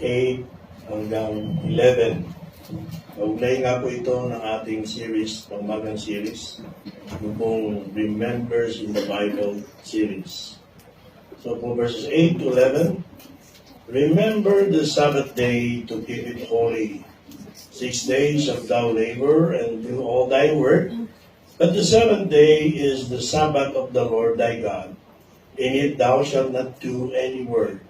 8 hanggang 11. Kaugnay nga po ito ng ating series, pangmagang series, yung pong Remembers in the Bible series. So po verses 8 to 11, remember the Sabbath day to keep it holy. 6 days shalt thou labor and do all thy work, but the seventh day is the Sabbath of the Lord thy God. In it thou shalt not do any work,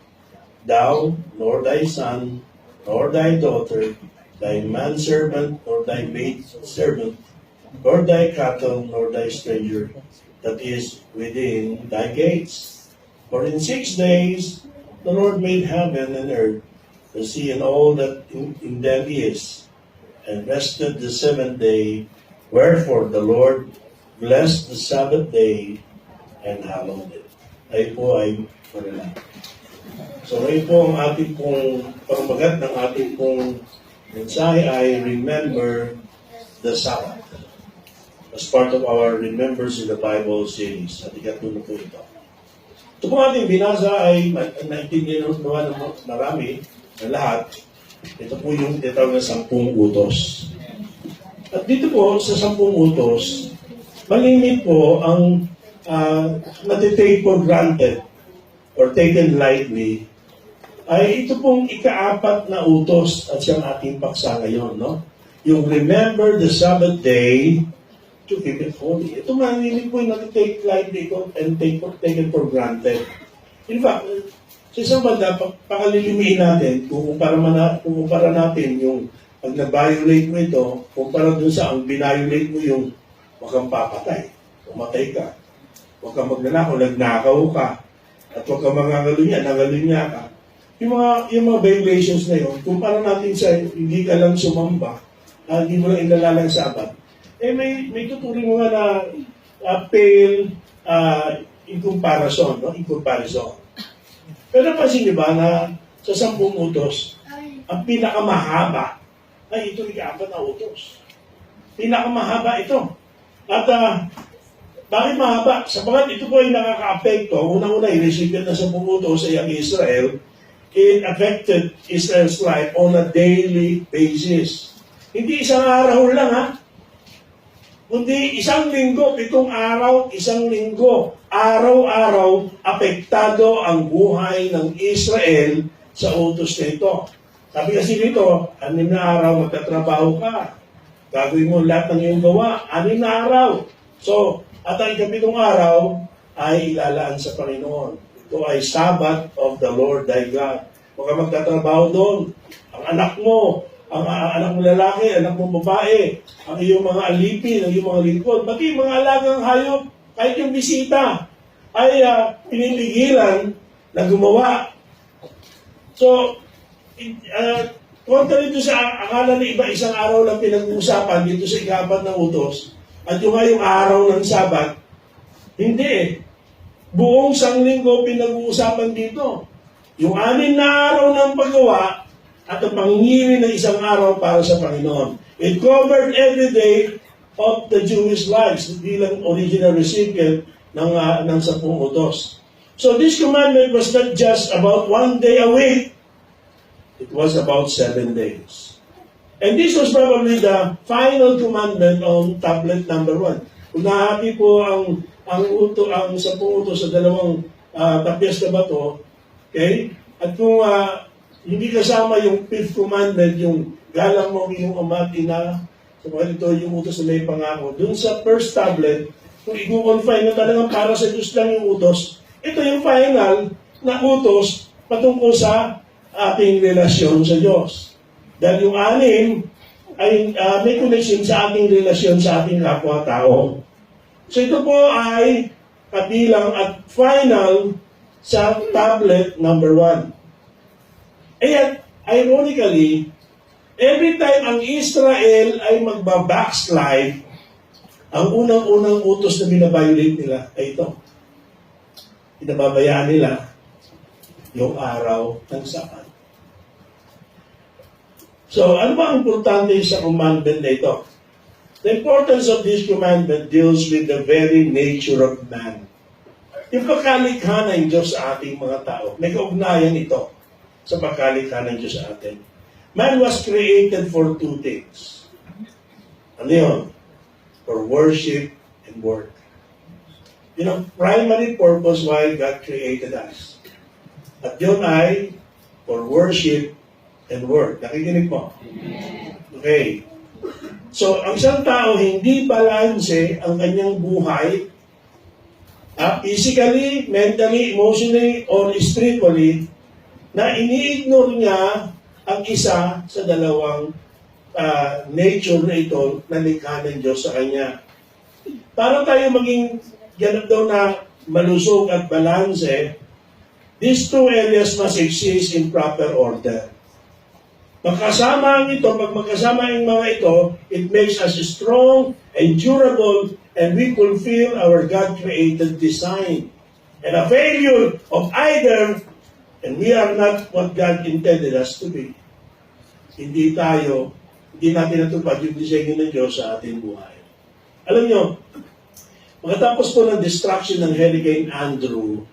thou, nor thy son, nor thy daughter, thy manservant, nor thy maidservant, nor thy cattle, nor thy stranger that is within thy gates. For in 6 days the Lord made heaven and earth, the sea and all that in them is, and rested the seventh day. Wherefore the Lord blessed the Sabbath day and hallowed it. Ay po ay manalangin. So ngayon po ang ating pong pamagat ng ating pong mensahe ay Remember the Sabbath. As part of our Remembers in the Bible series. At ikatulo po ito. Ito po ating binasa ay naintindihan naman ng marami, ng lahat. Ito po yung tinatawag na 10 utos. At dito po sa 10 utos, malimit po ang natitake for granted or taken lightly ay ito pong ika-4 na utos at siyang ating paksa ngayon, no? Yung remember the Sabbath day to keep it holy. Ito malimit po yung natitake lightly and taken for granted. In fact, sa isang banda, pakalilimihin natin, kumpara natin yung pag na-violate mo ito, kumpara dun sa ang binviolate mo yung huwag kang papatay, umatay ka, huwag kang magnanakaw, nagnakaw ka, at huwag kang nangalunya ka. Yung mga violations na yun, kumpara natin sa hindi ka lang sumamba, hindi mo lang inalalang sabat, may tuturing mga na pale in comparison, no? In comparison. Pero napansin niyo ba na sa 10 utos, ang pinakamahaba ay ito ika-4 na utos. Pinakamahaba ito. At bakit mahaba? Sabagat ito po ay nakaka-apekto. Unang-una, i-receive na 10 utos ay ang Israel. It affected Israel's life on a daily basis. Hindi isang araw lang, ha? Kundi isang linggo, 7 araw, isang linggo. Araw-araw, apektado ang buhay ng Israel sa utos na ito. Sabi kasi dito, 6 na araw magtatrabaho ka. Gagawin mo lahat ng iyong gawa, 6 na araw. So, at ang 7 araw ay ilalaan sa Panginoon. Ito ay Sabbath of the Lord thy God. Huwag ka magtatrabaho doon. Ang anak mo, ang anak mo lalaki, anak mo babae, ang iyong mga alipin, ang iyong mga lingkod, pati mga alagang hayop, kahit yung bisita, ay pinipigilan na gumawa. So, kontra dito sa akala na iba, isang araw lang pinag-uusapan dito sa ika-4 na utos, at yung araw ng Sabat, hindi. Buong sanglinggo pinag-uusapan dito. Yung 6 na araw ng paggawa, at ang pangingiri ng isang araw para sa Panginoon. It covered every day of the Jewish lives bilang original recipient ng 10 utos. So this commandment was not just about 1 day a week. It was about 7 days. And this was probably the final commandment on tablet number 1. Kung nahati po ang 10 utos sa 2 tapyas na bato, okay? At kung hindi kasama yung 5th commandment, yung galang mo yung ama at ina, so ito yung utos na may pangako. Dun sa first tablet, kung i-confine na talagang para sa Diyos lang yung utos, ito yung final na utos patungkol sa ating relasyon sa Diyos. Dahil yung 6 ay may connection sa ating relasyon sa ating kapwa-tao. So ito po ay kabilang at final sa tablet number 1. Ayan, ironically, every time ang Israel ay magbabackslide, ang unang-unang utos na binabiolate nila ay ito. Pinababayaan nila yung araw ng Sabat. So, ano ba ang importante sa commandment na ito? The importance of this commandment deals with the very nature of man. Yung pagkalikha ng Diyos sa ating mga tao, may kaugnayan ito. sa pagkalikha ng Diyos sa atin. Man was created for two things. Ano yun? For worship and work. Yun ang primary purpose why God created us. At yun ay for worship and work. Nakikinig mo? Okay. So, ang isang tao hindi balanse ang kanyang buhay physically, mentally, emotionally, or spiritually na ini-ignore niya ang isa sa dalawang nature na ito na likha ng Diyos sa kanya. Para tayo maging ganap daw na malusog at balanse, these two areas must exist in proper order. Magkasama ang ito, pag magkasama ang mga ito, it makes us strong and durable and we fulfill our God-created design. And a failure of either, and we are not what God intended us to be. Hindi natin natupad yung disenyo ng Diyos sa ating buhay. Alam nyo, pagkatapos po ng destruction ng Hurricane Andrew,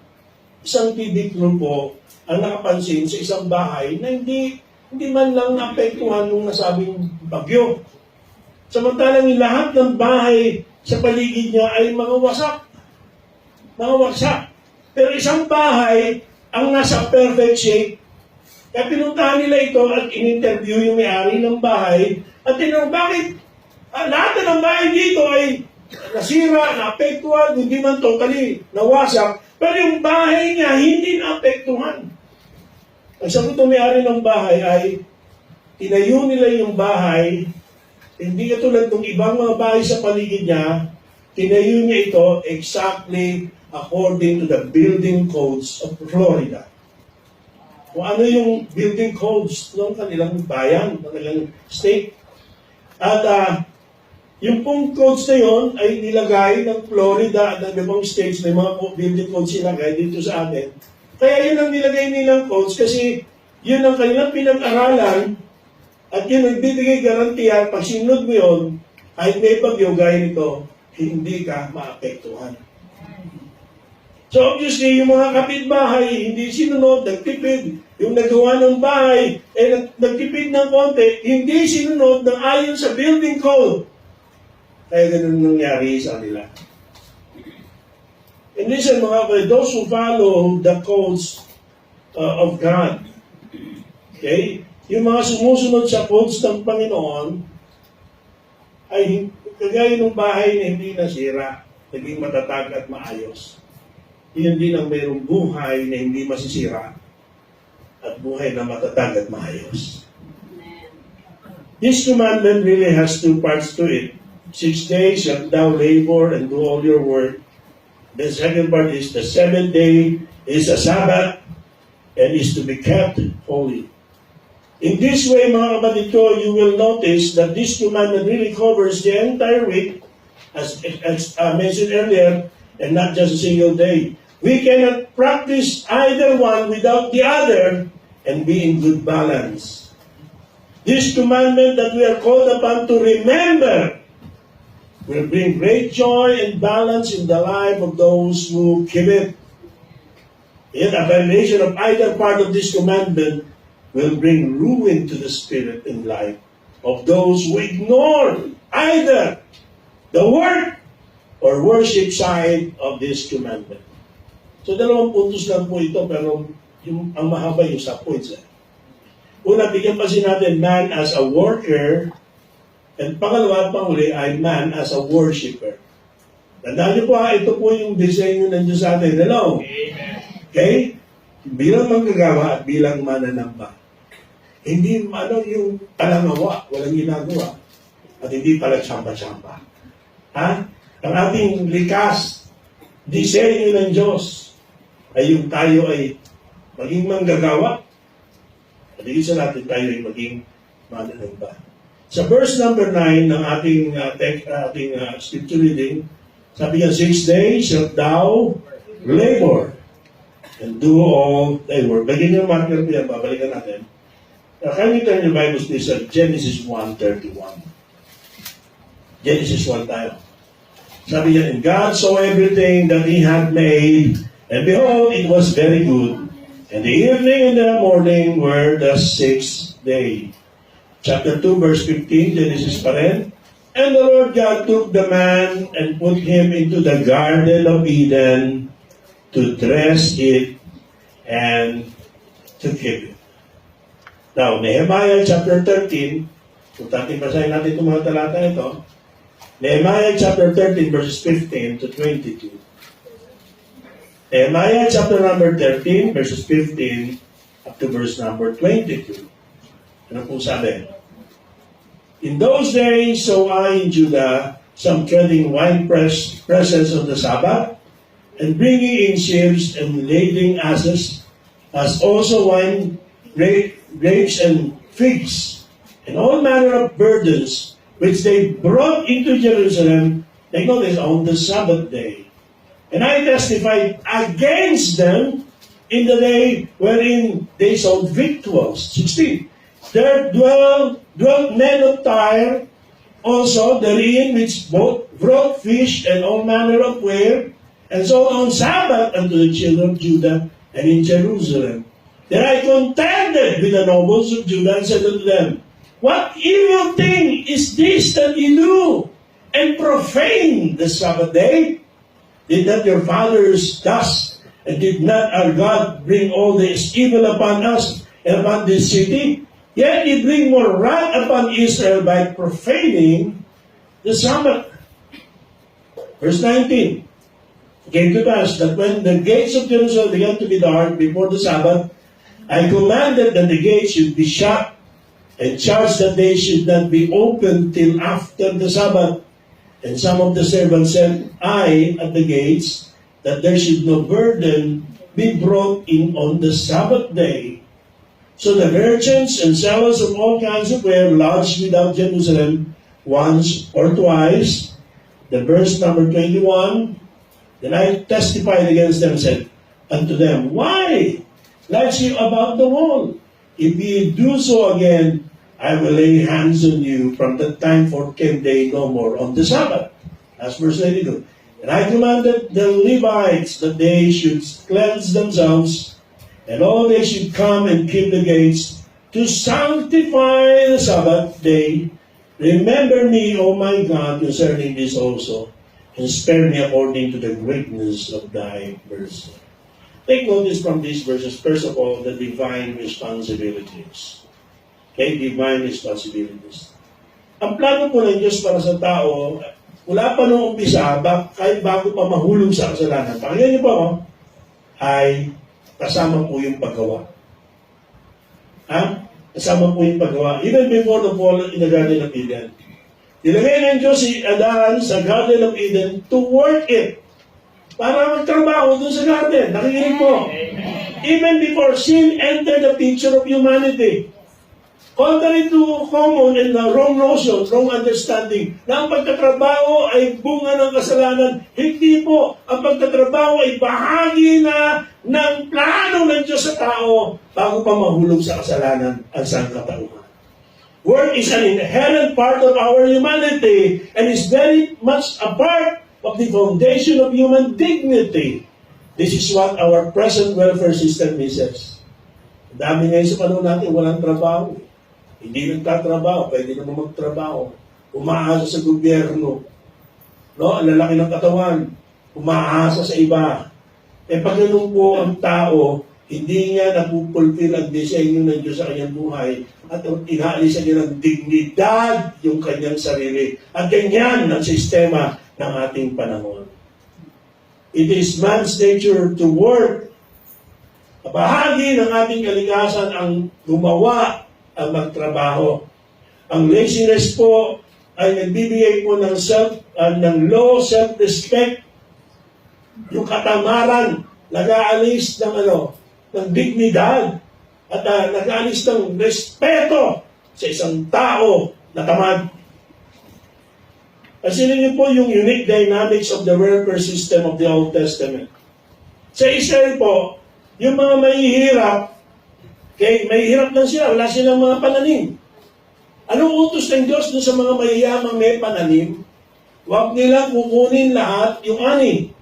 isang TV crew po ang nakapansin sa isang bahay na hindi man lang naapektuhan nung nasabing bagyo. Samantalang lahat ng bahay sa paligid niya ay mga wasak. Mga wasak. Pero isang bahay ang nasa perfect shape. Kaya pinuntahan nila ito at in-interview yung may-ari ng bahay at tinanong bakit lahat ng bahay dito ay nasira, naapektuhan, hindi man totally nawasak, pero yung bahay niya hindi naapektuhan. Ang sagot ng may-ari ng bahay ay tinayo nila yung bahay, hindi katulad ng ibang mga bahay sa paligid niya, tinayo niya ito exactly according to the building codes of Florida. Kung ano yung building codes ng kanilang bayan, ng kanilang state. At yung pong codes na yun ay nilagay ng Florida at ng ibang states, may mga building codes nilagay dito sa atin. Kaya yun ang nilagay nilang codes kasi yun ang kanilang pinag-aralan at yun ang bibigay garantiya pag sinunod mo yun, kahit may bagyo gaya nito, hindi ka maapektuhan. So obviously, yung mga kapitbahay, hindi sinunod, nagtipid. Yung nagawa ng bahay, nagtipid ng konti, hindi sinunod ng ayon sa building code. Kaya ganun nangyari sa kanila. And listen mga kapatid, those who follow the codes of God, okay, yung mga sumusunod sa codes ng Panginoon, ay kagaya ng bahay na hindi nasira, naging matatag at maayos. Yun din ang mayroong buhay na hindi masisira at buhay na matatag at maayos. This commandment really has two parts to it. 6 days shalt thou labor and do all your work. The second part is the seventh day is a Sabbath and is to be kept holy. In this way, mga kapatid ko, you will notice that this commandment really covers the entire week, as mentioned earlier, and not just a single day. We cannot practice either one without the other and be in good balance. This commandment that we are called upon to remember will bring great joy and balance in the life of those who keep it. Yet a violation of either part of this commandment will bring ruin to the spirit and life of those who ignore either the work or worship side of this commandment. So 2 puntos lang po ito, pero ang mahaba yung sub-points. Una, bigyan pa natin man as a worker, and pangalawa at panghuli ay man as a worshiper. Tandaan niyo po ito po yung disenyo ng Diyos sa atin. Hello? Okay? Bilang manggagawa at bilang mananamba. Hindi yung talangawa, walang ginagawa, at hindi pala tsamba-tsamba. Ha? Ang ating likas, disenyo ng Diyos, ay yung tayo ay maging manggagawa, at higit sa natin tayo ay maging mananamba. Sa verse number 9 ng ating scripture reading, sabi niya, 6 days shalt thou labor and do all thy work. Bagyan niyo marker po yan, babalikan natin. Can you turn your Bibles please at Genesis 1:31? Genesis 1 tayo. Sabi niya, and God saw everything that He had made, and behold, it was very good. And the evening and the morning were the sixth day. Chapter 2, verse 15, Genesis pa rin. And the Lord God took the man and put him into the Garden of Eden to dress it and to keep it. Now, Nehemiah chapter 13, kung basahin natin itong mga talata ito, Nehemiah chapter 13, verses 15 to 22. Nehemiah chapter number 13, verses 15 up to verse number 22. Ano pong sabi? In those days saw I in Judah some treading wine presses on the Sabbath, and bringing in sheaves and lading asses, as also wine, grapes and figs, and all manner of burdens, which they brought into Jerusalem, they notice on the Sabbath day. And I testified against them in the day wherein they sold victuals. 16. There dwelt men of Tyre also therein, which both brought fish and all manner of ware, and sold on Sabbath unto the children of Judah and in Jerusalem. Then I contended with the nobles of Judah and said unto them, What evil thing is this that ye do, and profane the Sabbath day? Did not your fathers thus, and did not our God bring all this evil upon us and upon this city? Yet ye bring more wrath upon Israel by profaning the Sabbath. Verse 19. It came to pass that when the gates of Jerusalem began to be dark before the Sabbath, I commanded that the gates should be shut, and charged that they should not be opened till after the Sabbath. And some of the servants said, I at the gates, that there should no burden be brought in on the Sabbath day. So the merchants and sellers of all kinds of ware lodged without Jerusalem once or twice. The verse number 21, Then I testified against them and said unto them, Why lies you about the wall? If ye do so again, I will lay hands on you from that time forth came they no more on the Sabbath. That's verse 92. And I commanded the Levites that they should cleanse themselves, and all they should come and keep the gates to sanctify the Sabbath day. Remember me, O my God, concerning this also, and spare me according to the greatness of thy mercy. Take notice from these verses, first of all, the divine responsibilities. Okay, divine responsibilities. Ang plano po ng Diyos para sa tao, wala pa nung umpisa, kahit bago pa mahulog sa kasalanan, pakinggan niyo po, ay kasama po yung paggawa. Kasama po yung paggawa. Even before the fall in the Garden of Eden. Nilagay ng Diyos si Adan sa Garden of Eden to work it. Para magtrabaho dun sa garden. Nakikinig po. Even before sin entered the picture of humanity. Contrary to common and wrong notion, wrong understanding, na ang pagtatrabaho ay bunga ng kasalanan. Hindi po. Ang pagtatrabaho ay bahagi na ng plano ng Diyos sa tao bago pa mahulog sa kasalanan ang sangkatauhan. Work is an inherent part of our humanity and is very much a part of the foundation of human dignity. This is what our present welfare system misses. Ang dami ngayon sa panahon natin, walang trabaho. Hindi nagtatrabaho, pwede naman magtrabaho. Umaasa sa gobyerno. No? Ang lalaki ng katawan. Umaasa sa iba. Pag ganun po ang tao, hindi niya napupulfill ang disenyo ng Diyos sa kanyang buhay at inaalis niya ng dignidad yung kanyang sarili. At ganyan ang sistema ng ating panahon. It is man's nature to work. Bahagi ng ating kalikasan ang gumawa ang magtrabaho. Ang laziness po ay nagbibigay po ng low self-respect. Yung katamaran, nag-aalis ng dignidad at nag-aalis ng respeto sa isang tao na tamad. Pansinin niyo po yung unique dynamics of the welfare system of the Old Testament. Sa Israel po, yung mga mahihirap, may hirap lang sila, wala silang mga pananim. Anong utos ng Diyos dun sa mga mahihiyamang may pananim? Huwag nilang kukunin lahat yung ani.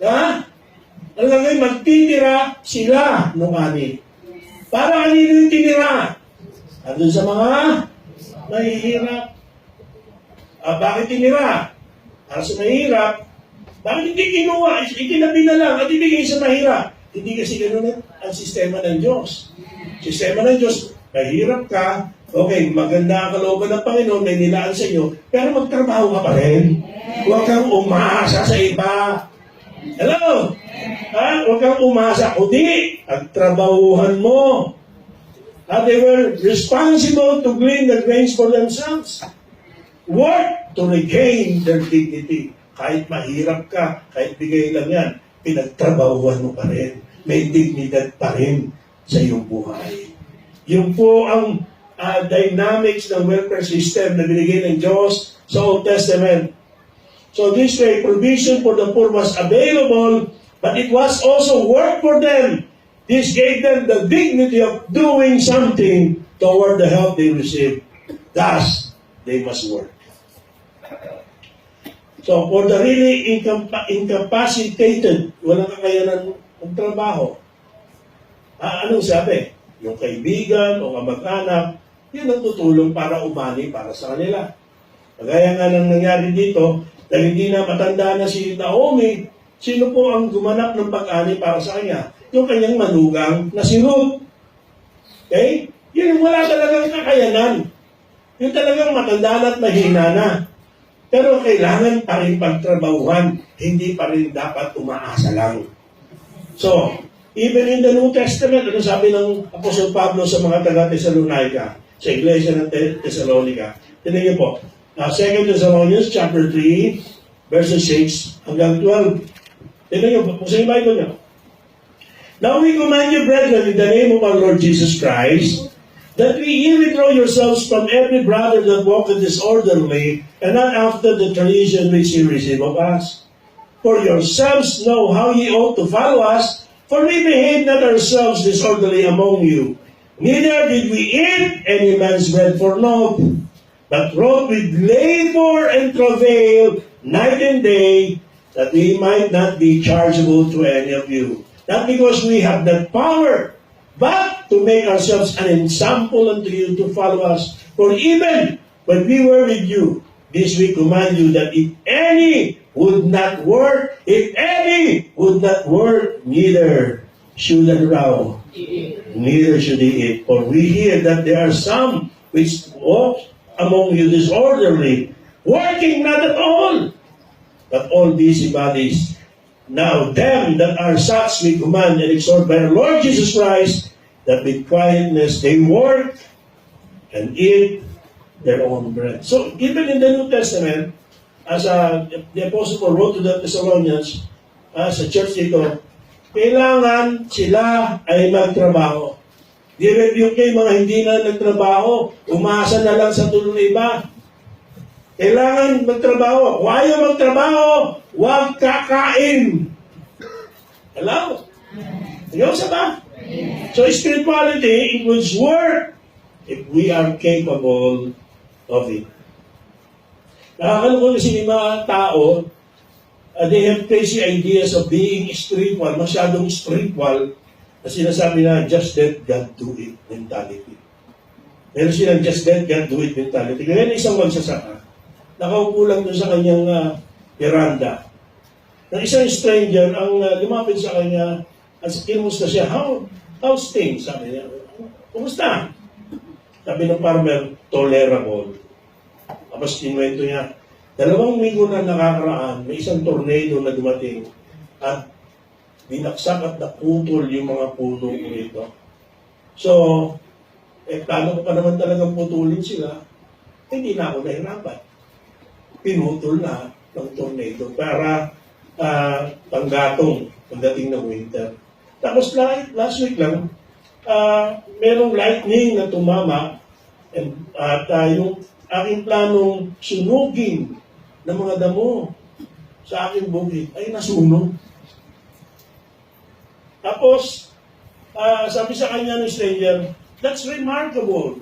Ha? Ang gagawin, magtitira sila ng ani. Para kanino yung tinira? Andun sa mga mahihirap. Bakit tinira? Para sa mahirap, bakit hindi kinuha? Itinabi na lang at ibigay sa mahirap. Hindi kasi ganun ang sistema ng Diyos. Sistema ng Diyos, mahirap ka, okay, maganda ang kalooban ng Panginoon, may nilaan sa iyo, pero magtrabaho ka pa rin. Huwag kang umasa sa iba. Hello? Huwag kang umasa. Kundi, agtrabahuhan mo. They were responsible to glean the grains for themselves. Work to regain their dignity. Kahit mahirap ka, kahit bigay lang yan, pinagtrabahuhan mo pa rin. May dignidad pa rin sa iyong buhay. Yun po ang dynamics ng welfare system na binigay ng Diyos sa Old Testament. So this way, provision for the poor was available, but it was also work for them. This gave them the dignity of doing something toward the help they received. Thus, they must work. So, for the really incapacitated, walang kakayanan ng trabaho, anong sabi? Yung kaibigan o kamag-anak, yun ang tutulong para umani para sa kanila. Kagaya nga nang nangyari dito, dahil hindi na matanda na si Naomi, sino po ang gumanap ng pag-ani para sa kanya? Yung kanyang manugang na si Ruth. Okay? Yun wala talagang kakayanan. Yung talagang matanda at mahina na. Pero kailangan pa rin pagtrabahuhan. Hindi pa rin dapat umaasa lang. So, even in the New Testament, ano sabi ng Apostol Pablo sa mga taga-Thessalonica, sa Iglesia ng Thessalonica? Tingnan niyo po. 2 Thessalonians chapter 3, verses 6 hanggang 12. Tingnan niyo, buksan yung Bible niyo. Now we command you, brethren, in the name of our Lord Jesus Christ, that ye withdraw yourselves from every brother that walketh disorderly, and not after the tradition which ye receive of us. For yourselves know how ye ought to follow us, for we behave not ourselves disorderly among you. Neither did we eat any man's bread for naught, but wrought with labor and travail night and day, that we might not be chargeable to any of you. Not because we have that power, but to make ourselves an example unto you to follow us. For even when we were with you, this we command you, that if any would not work, neither should neither should he eat. For we hear that there are some which walk among you disorderly, working not at all, but all busybodies. Now them that are such we command and exhort by our Lord Jesus Christ, that with quietness they work and eat their own bread. So, even in the New Testament, as the Apostle Paul wrote to the Thessalonians, sa church dito, kailangan sila ay magtrabaho. Di yung kay mga hindi na nagtrabaho, umasa na lang sa tulong iba. Kailangan magtrabaho. Kung ayaw magtrabaho, huwag kakain. Hello? Ayaw sa ba? So spirituality includes work if we are capable of it. Nakakalungkot kasi yung mga tao, they have crazy ideas of being spiritual, masyadong spiritual, na sinasabi na just let God do it mentality. Meron silang just let God do it mentality. Ngayon isang magsasaka, nakaupo lang doon sa kanyang veranda. Na isang stranger ang lumapit sa kanya at kinusta siya, how's things? Sabi niya, kumusta? Sabi ng farmer, tolerable. Tapos kinuwento niya, 2 linggo na nakakaraan, may isang tornado na dumating at binaksak at naputol yung mga puno nito. So, plano ko pa naman talagang putulin sila, hindi na ako nahirapan. Pinutol na ng tornado para panggatong pagdating ng winter. Tapos last week lang, merong lightning na tumama at yung aking planong sunugin ng mga damo sa aking bukid ay nasunog. Tapos, sabi sa kanya ng stranger, that's remarkable.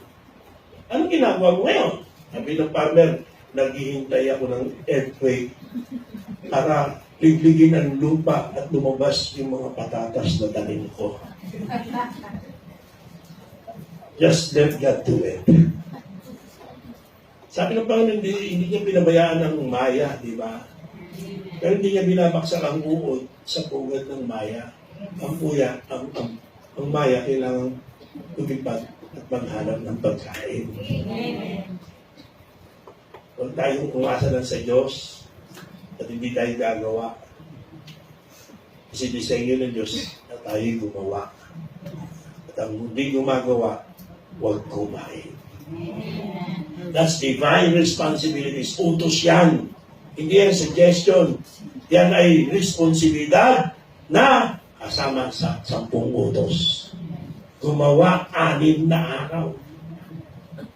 Anong ginagawa mo ngayon? Sabi ng farmer, naghihintay ako ng earthquake para ligligin ang lupa at lumabas yung mga patatas na tanim ko. Just let God do it. Sabi ng Panginoon, hindi niya binabayaan ang maya, di ba? Pero hindi niya binabaksak ang uod sa pugad ng maya. Ang maya kailangan lumipad at maghanap ng pagkain. Huwag tayong umasa lang sa Diyos at hindi tayo gagawa. Kasi disenyo ng Diyos na tayo gumawa. At ang hindi gumagawa, huwag kumain. That's divine responsibilities. Utos yan. Hindi yan suggestion. Yan ay responsibilidad na kasama sa 10 utos. Gumawa 6 na araw.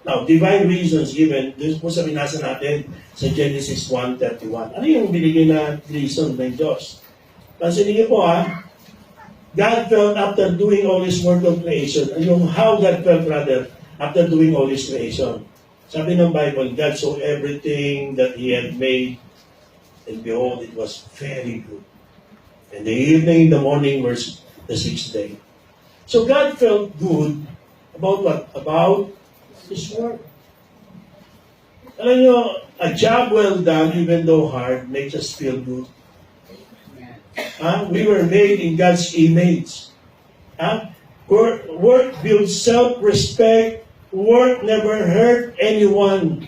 Now, divine reasons given, doon po sa binasa natin sa Genesis 1:31. Ano yung binigay na reason ng Diyos? Pansinin niyo po God felt after doing all His work of creation. Yung how God felt rather after doing all His creation. Sabi ng Bible, God saw everything that He had made, and behold, it was very good. And the evening, the morning was the 6th day. So God felt good about what? About His work. Alam nyo, a job well done, even though hard, makes us feel good. We were made in God's image. Work builds self-respect. Work never hurt anyone.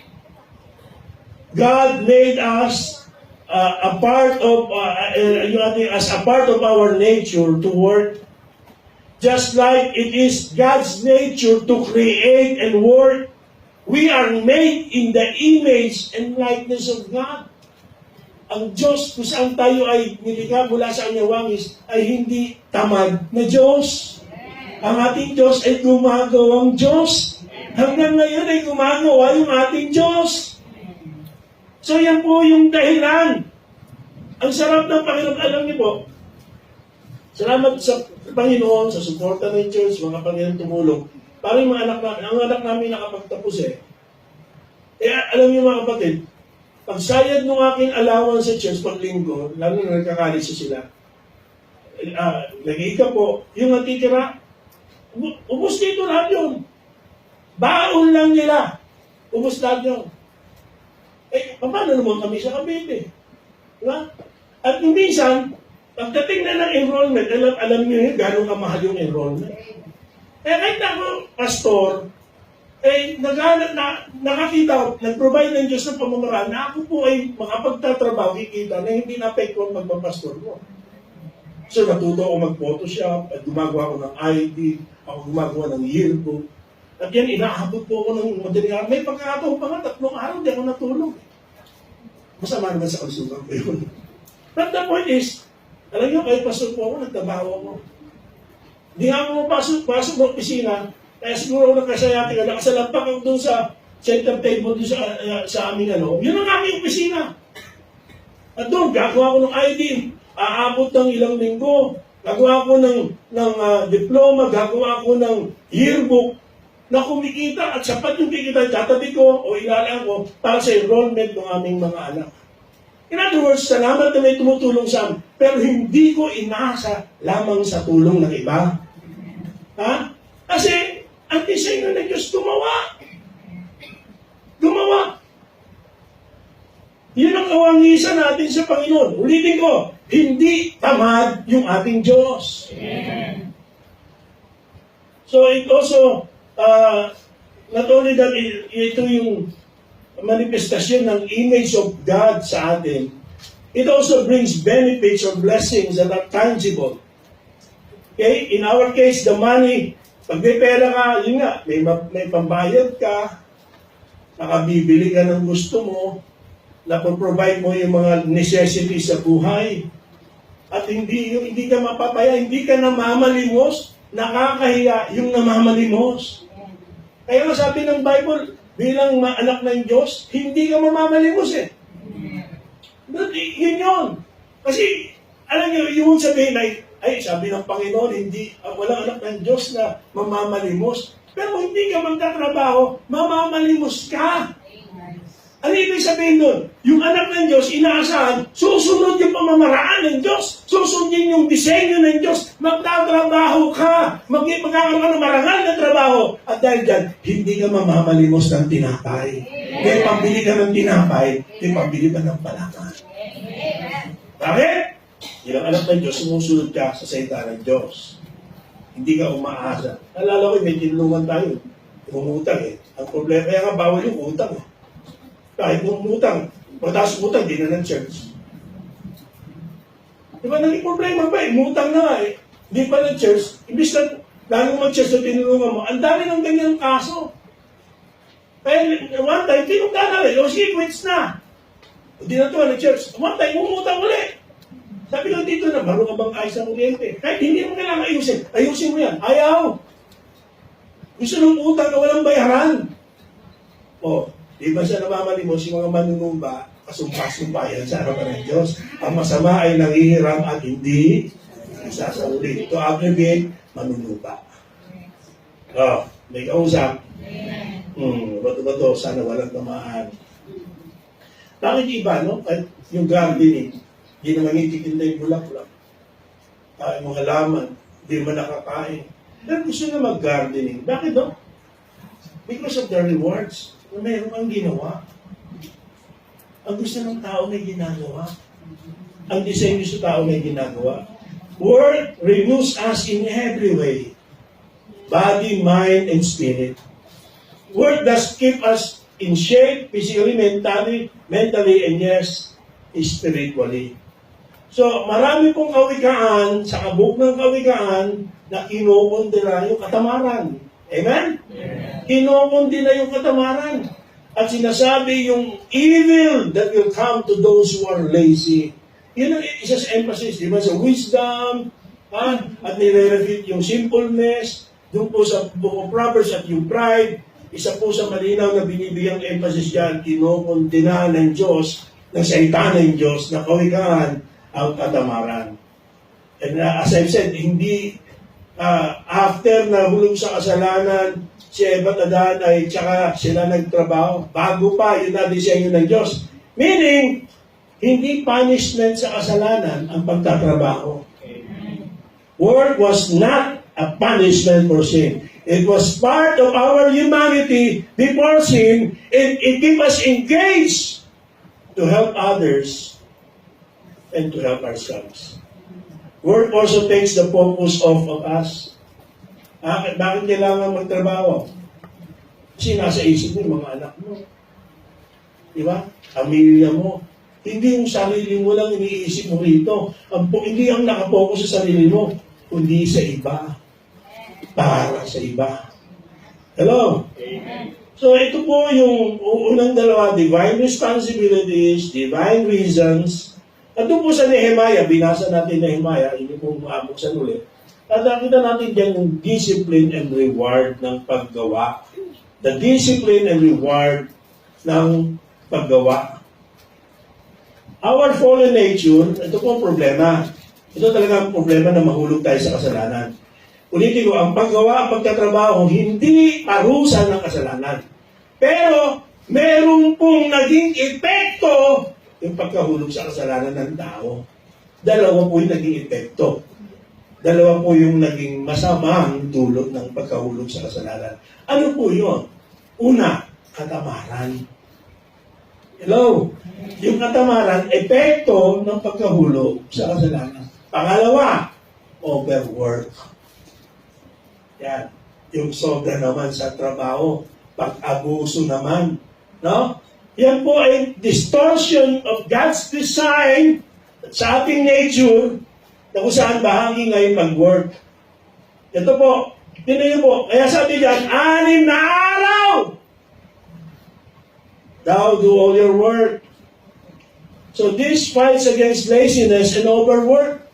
God made us a part of as a part of our nature to work. Just like it is God's nature to create and work, we are made in the image and likeness of God. Ang Diyos, kung saan tayo ay nilikha mula sa Kanyang wangis, ay hindi tamad na Diyos. Ang ating Diyos ay gumagawang Diyos. Hanggang ngayon ay gumagawa yung ating Diyos. So yan po yung dahilan. Ang sarap ng Panginoon. Alam niyo po, salamat sa Panginoon, sa suporta ng church, mga Panginoon tumulong. Parang yung mga anak namin, ang anak namin nakapagtapos alam niyo mga kapatid, pagsayad ng aking allowance sa church pag linggo, lalo na nagkakalisa sila, nag-iika po, yung natitira, ubos dito lahat yun. Baon lang nila. Ubos lahat yun. Paano naman kami sa Cavite? Diba? At minsan, pagdating na ng enrollment, alam niyo yun, gano'ng kamahal yung enrollment. Kahit ako, pastor, nakakita, nag-provide ng Diyos ng pamamaraan na ako po ay makapagtatrabaho, kikita na hindi na-apektuhan magpapastor mo. So, natuto ako mag-photoshop, at gumagawa ako ng ID, ako gumagawa ng yearbook. At yan, inaabot po ako ng madaling araw. May pagkakataon pa nga, 3 araw, di ako natulog. Masama naman sa kalusugan ko yun. But the point is, alam niyo, kahit pasok po ako, nagtrabaho ako. Hindi nga ako pasok ng opisina, kaya siguro nakasayati ka, nakasalampak ako doon sa center table doon sa aming yun ang aming opisina. At doon, gagawa ko ng ID, aabot ng ilang linggo, gagawa ko ng diploma, gagawa ko ng yearbook, na kumikita at sapat yung kikita, tatabi ko o ilalaan ko para sa enrollment ng aming mga anak. In other words, salamat na may tumutulong sa amin, pero hindi ko inasa lamang sa tulong ng iba. Kasi, ang disenyo ng Diyos gumawa. Yun ang kawangisan natin sa Panginoon. Ulitin ko, hindi tamad yung ating Diyos. Amen. So, it also, not only that, ito yung manifestasyon ng image of God sa atin, it also brings benefits or blessings that are tangible. Okay? In our case, the money, pag may pera ka, yun nga, may pambayad ka, nakabibili ka ng gusto mo, napoprovide mo yung mga necessities sa buhay, at hindi ka mapapaya, hindi ka namamalimos, nakakahiya yung namamalimos. Kaya nga sabi ng Bible, bilang anak ng Diyos, hindi ka mamamalimos Yun yun. Kasi, alam niyo, yung sabihin ay sabi ng Panginoon, hindi, walang anak ng Diyos na mamamalimos. Pero hindi ka magtatrabaho, mamamalimos ka. Ano ibig sabihin doon? Yung anak ng Diyos, inaasahan, susunod yung pamamaraan ng Diyos. Susundin yung disenyo ng Diyos. Magtatrabaho ka. Magkakaroon ka ng marangal na trabaho. At dahil dyan, hindi ka mamamalimos ng tinapay. Kaya pambili ka ng tinapay, kaya pambili ka ng palaman. Bakit? Ilang anak ng Diyos, sumusunod ka sa salita ng Diyos. Hindi ka umaasa. Alala ko, may tinulungan tayo. Umutang eh. Ang problema, kaya nga bawal yung utang eh. Kahit umutang, mataas utang, di na ng church. Diba, naging problema pa eh. Umutang na nga eh. Di pa ng church. Ibig na, lalong mag-church na tinulungan mo, ang dami ng ganyang kaso. Kaya one time, tinugta na rin. O sige, quits na. O di na to ng church. One time, umutang ulit. Sabi ko dito na, baro ka bang ayos ang kuryente? Kahit hindi mo kailangan ayusin. Ayusin mo yan. Ayaw. Gusto nung utang na walang bayaran. O, di ba siya namamalimos yung mga manunumba, kasumpa-sumpayan sa harapan ng Diyos. Ang masama ay nangihiram at hindi isasauli. Ito aggregate, manunumba. O, may kausap. Bato-bato, sana walang tamaan. Bakit iba, no? At yung gardening, hindi naman ititinda yung bulak-bulak. Yung mga halaman, hindi naman nakakain. Pero gusto na mag-gardening. Bakit, no? Because of the rewards. Meron kang ginawa. Ang gusto ng tao may ginagawa. Ang disenyo sa tao may ginagawa. Work renews us in every way. Body, mind, and spirit. Work does keep us in shape, physically, mentally, and yes, spiritually. So, marami pong kawikaan, sa kabuk ng kawikaan, na kinukundina yung katamaran. Amen? Yeah. Kinukundina yung katamaran. At sinasabi yung evil that will come to those who are lazy. Yun ang isa sa emphasis, di ba? Sa wisdom, at nire-refute yung simpleness, doon po sa Book of Proverbs at yung pride, isa po sa malinaw na binibigyang emphasis dyan, kinukundina ng Diyos, ng salita ng Diyos, na kawikaan ang katamaran. And as I've said, hindi after nahulog sa kasalanan, si Eva at Adan ay tsaka sila nagtrabaho. Bago pa, yun na disenyo ng Diyos. Meaning, hindi punishment sa kasalanan ang pagtatrabaho. Work was not a punishment for sin. It was part of our humanity before sin, and it keeps us engaged to help others and to help ourselves. Work also takes the focus off of us. Bakit kailangan magtrabaho? Kasi nasa isip mo yung mga anak mo. Di ba? Pamilya mo. Hindi yung sarili mo lang iniisip mo rito. Hindi ang nakapokus sa sarili mo, kundi sa iba. Para sa iba. Hello? Amen. So ito po yung unang dalawa, divine responsibilities, divine reasons. At doon po sa Nehemiah, binasa natin Nehemiah, hindi po maabuksan ulit. At nakita natin dyan yung discipline and reward ng paggawa. The discipline and reward ng paggawa. Our fallen nature, ito po ang problema. Ito talaga ang problema na mahulog tayo sa kasalanan. Ulitin ko, ang paggawa, ang pagtatrabaho, hindi parusa ng kasalanan. Pero, meron pong naging epekto yung pagkahulog sa kasalanan ng tao. Dalawa po yung naging epekto. Dalawa po yung naging masamang dulot ng pagkahulog sa kasalanan. Ano po yun? Una, katamaran. Hello? Yung katamaran, epekto ng pagkahulog sa kasalanan. Pangalawa, overwork. Yan. Yung sobra naman sa trabaho, pag-abuso naman. No? Yan po ay distortion of God's design sa ating nature na kung saan bahagi ngayon mag-work. Ito po, tinayo po, kaya sabi dyan, 6 na araw! Thou do all your work. So this fights against laziness and overwork.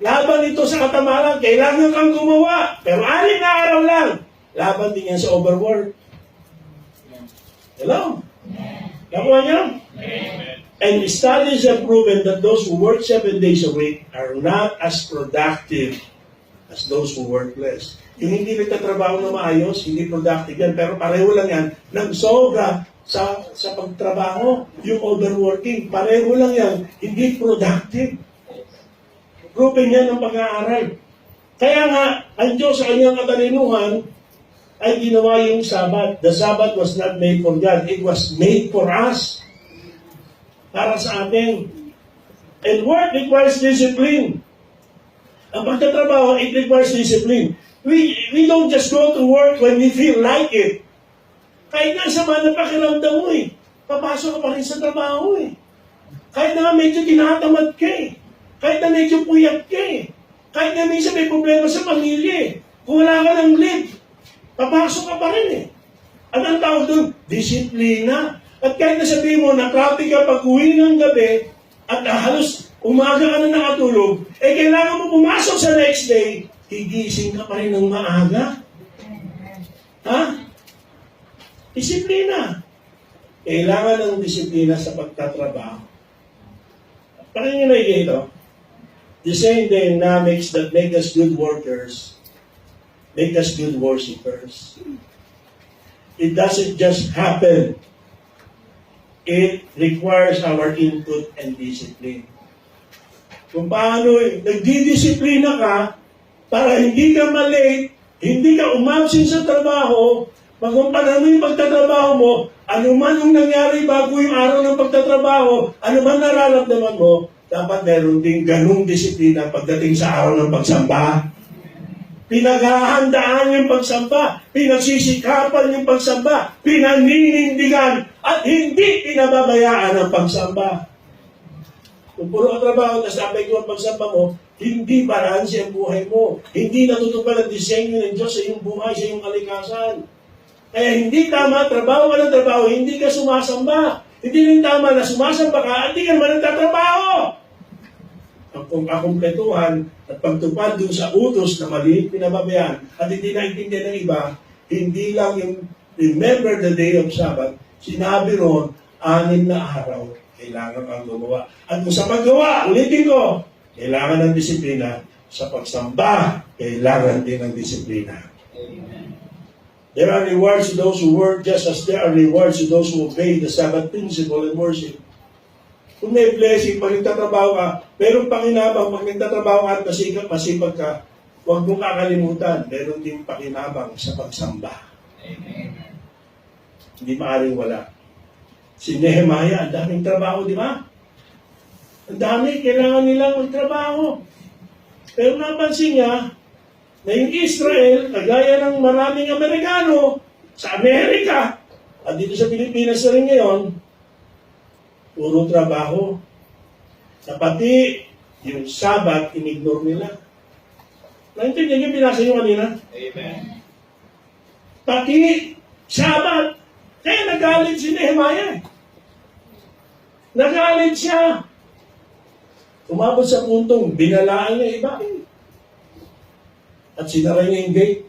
Laban ito sa katamaran, kailangan kang gumawa. Pero 6 na araw lang. Laban din yan sa overwork. Hello? Nakuha niyo? And studies have proven that those who work 7 days a week are not as productive as those who work less. Yung hindi nagtatrabaho na maayos, hindi productive yan, pero pareho lang yan, nagsobra sa pagtrabaho, yung overworking, pareho lang yan, hindi productive. Proven yan ng pag-aaral. Kaya nga, ang Diyos sa kanyang katalinuhan ay ginawa yung Sabbath. The Sabbath was not made for God. It was made for us. Para sa atin. And work requires discipline. Ang pagtatrabaho, it requires discipline. We don't just go to work when we feel like it. Kahit nga sama na pakiramdam mo papasok ka pa rin sa trabaho Kahit na medyo tinatamad ka Kahit na medyo puyat ka Kahit na minsan may problema sa pamilya Kung wala ka ng leave, papasok ka pa rin At ang tawag doon, disiplina. At kahit na sabihin mo, na-traffic ka pag-uwi ng gabi, at halos umaga ka na nakatulog, kailangan mo pumasok sa next day, higising ka pa rin ng maaga. Disiplina. Kailangan ng disiplina sa pagtatrabaho. Pakinggan nyo na ito. The same dynamics that make us good workers, make us good worshipers. It doesn't just happen. It requires our input and discipline. Kung paano nagdidisiplina ka para hindi ka malate, hindi ka umabsent sa trabaho, magumpana mo yung pagtatrabaho mo, ano man yung nangyari bago yung araw ng pagtatrabaho, ano man nararamdaman mo, dapat meron din ganung disiplina pagdating sa araw ng pagsamba. Pinaghahandaan yung pagsamba, pinagsisikapan yung pagsamba, pinaninindigan, at hindi pinababayaan ang pagsamba. Kung puro ang trabaho, tapos apekto ang pagsamba mo, hindi balanse ang buhay mo. Hindi natutupad ang disenyo ng Diyos sa iyong buhay, sa iyong kalikasan. Kaya hindi tama, trabaho ka ng trabaho, hindi ka sumasamba. Hindi rin tama na sumasamba ka, hindi ka naman nagtatrabaho. Ang kakumpletuhan at pagtupad dun sa utos na mali, pinababayaan, at hindi naintindihan ng iba, hindi lang yung remember the day of Sabbath, sinabi ron, 6 na araw, kailangan kang gumawa. At kung sa paggawa, ulitin ko, kailangan ng disiplina. Sa pagsamba, kailangan din ng disiplina. Amen. There are rewards to those who work just as there are rewards to those who obey the Sabbath principle and worship. Kung may blessing, pag nagtatrabaho ka, meron pakinabang, pag nagtatrabaho ka at masipag ka, huwag mong kakalimutan, meron din pakinabang sa pagsamba. Amen. Hindi maaaring wala. Si Nehemiah, ang daming trabaho, di ba? Ang dami, kailangan nilang magtrabaho. Pero napansin niya, na yung Israel, kagaya ng maraming Amerikano, sa Amerika, at dito sa Pilipinas na rin ngayon, puro trabaho. Na pati yung Sabbath, inignore nila. Naintindihan yung binasa nyo kanina? Amen. Pati Sabbath. Kaya nagalit si Nehemiah. Nagalit siya. Umabot sa puntong binalaan niya iba. At sinara niya yung gate.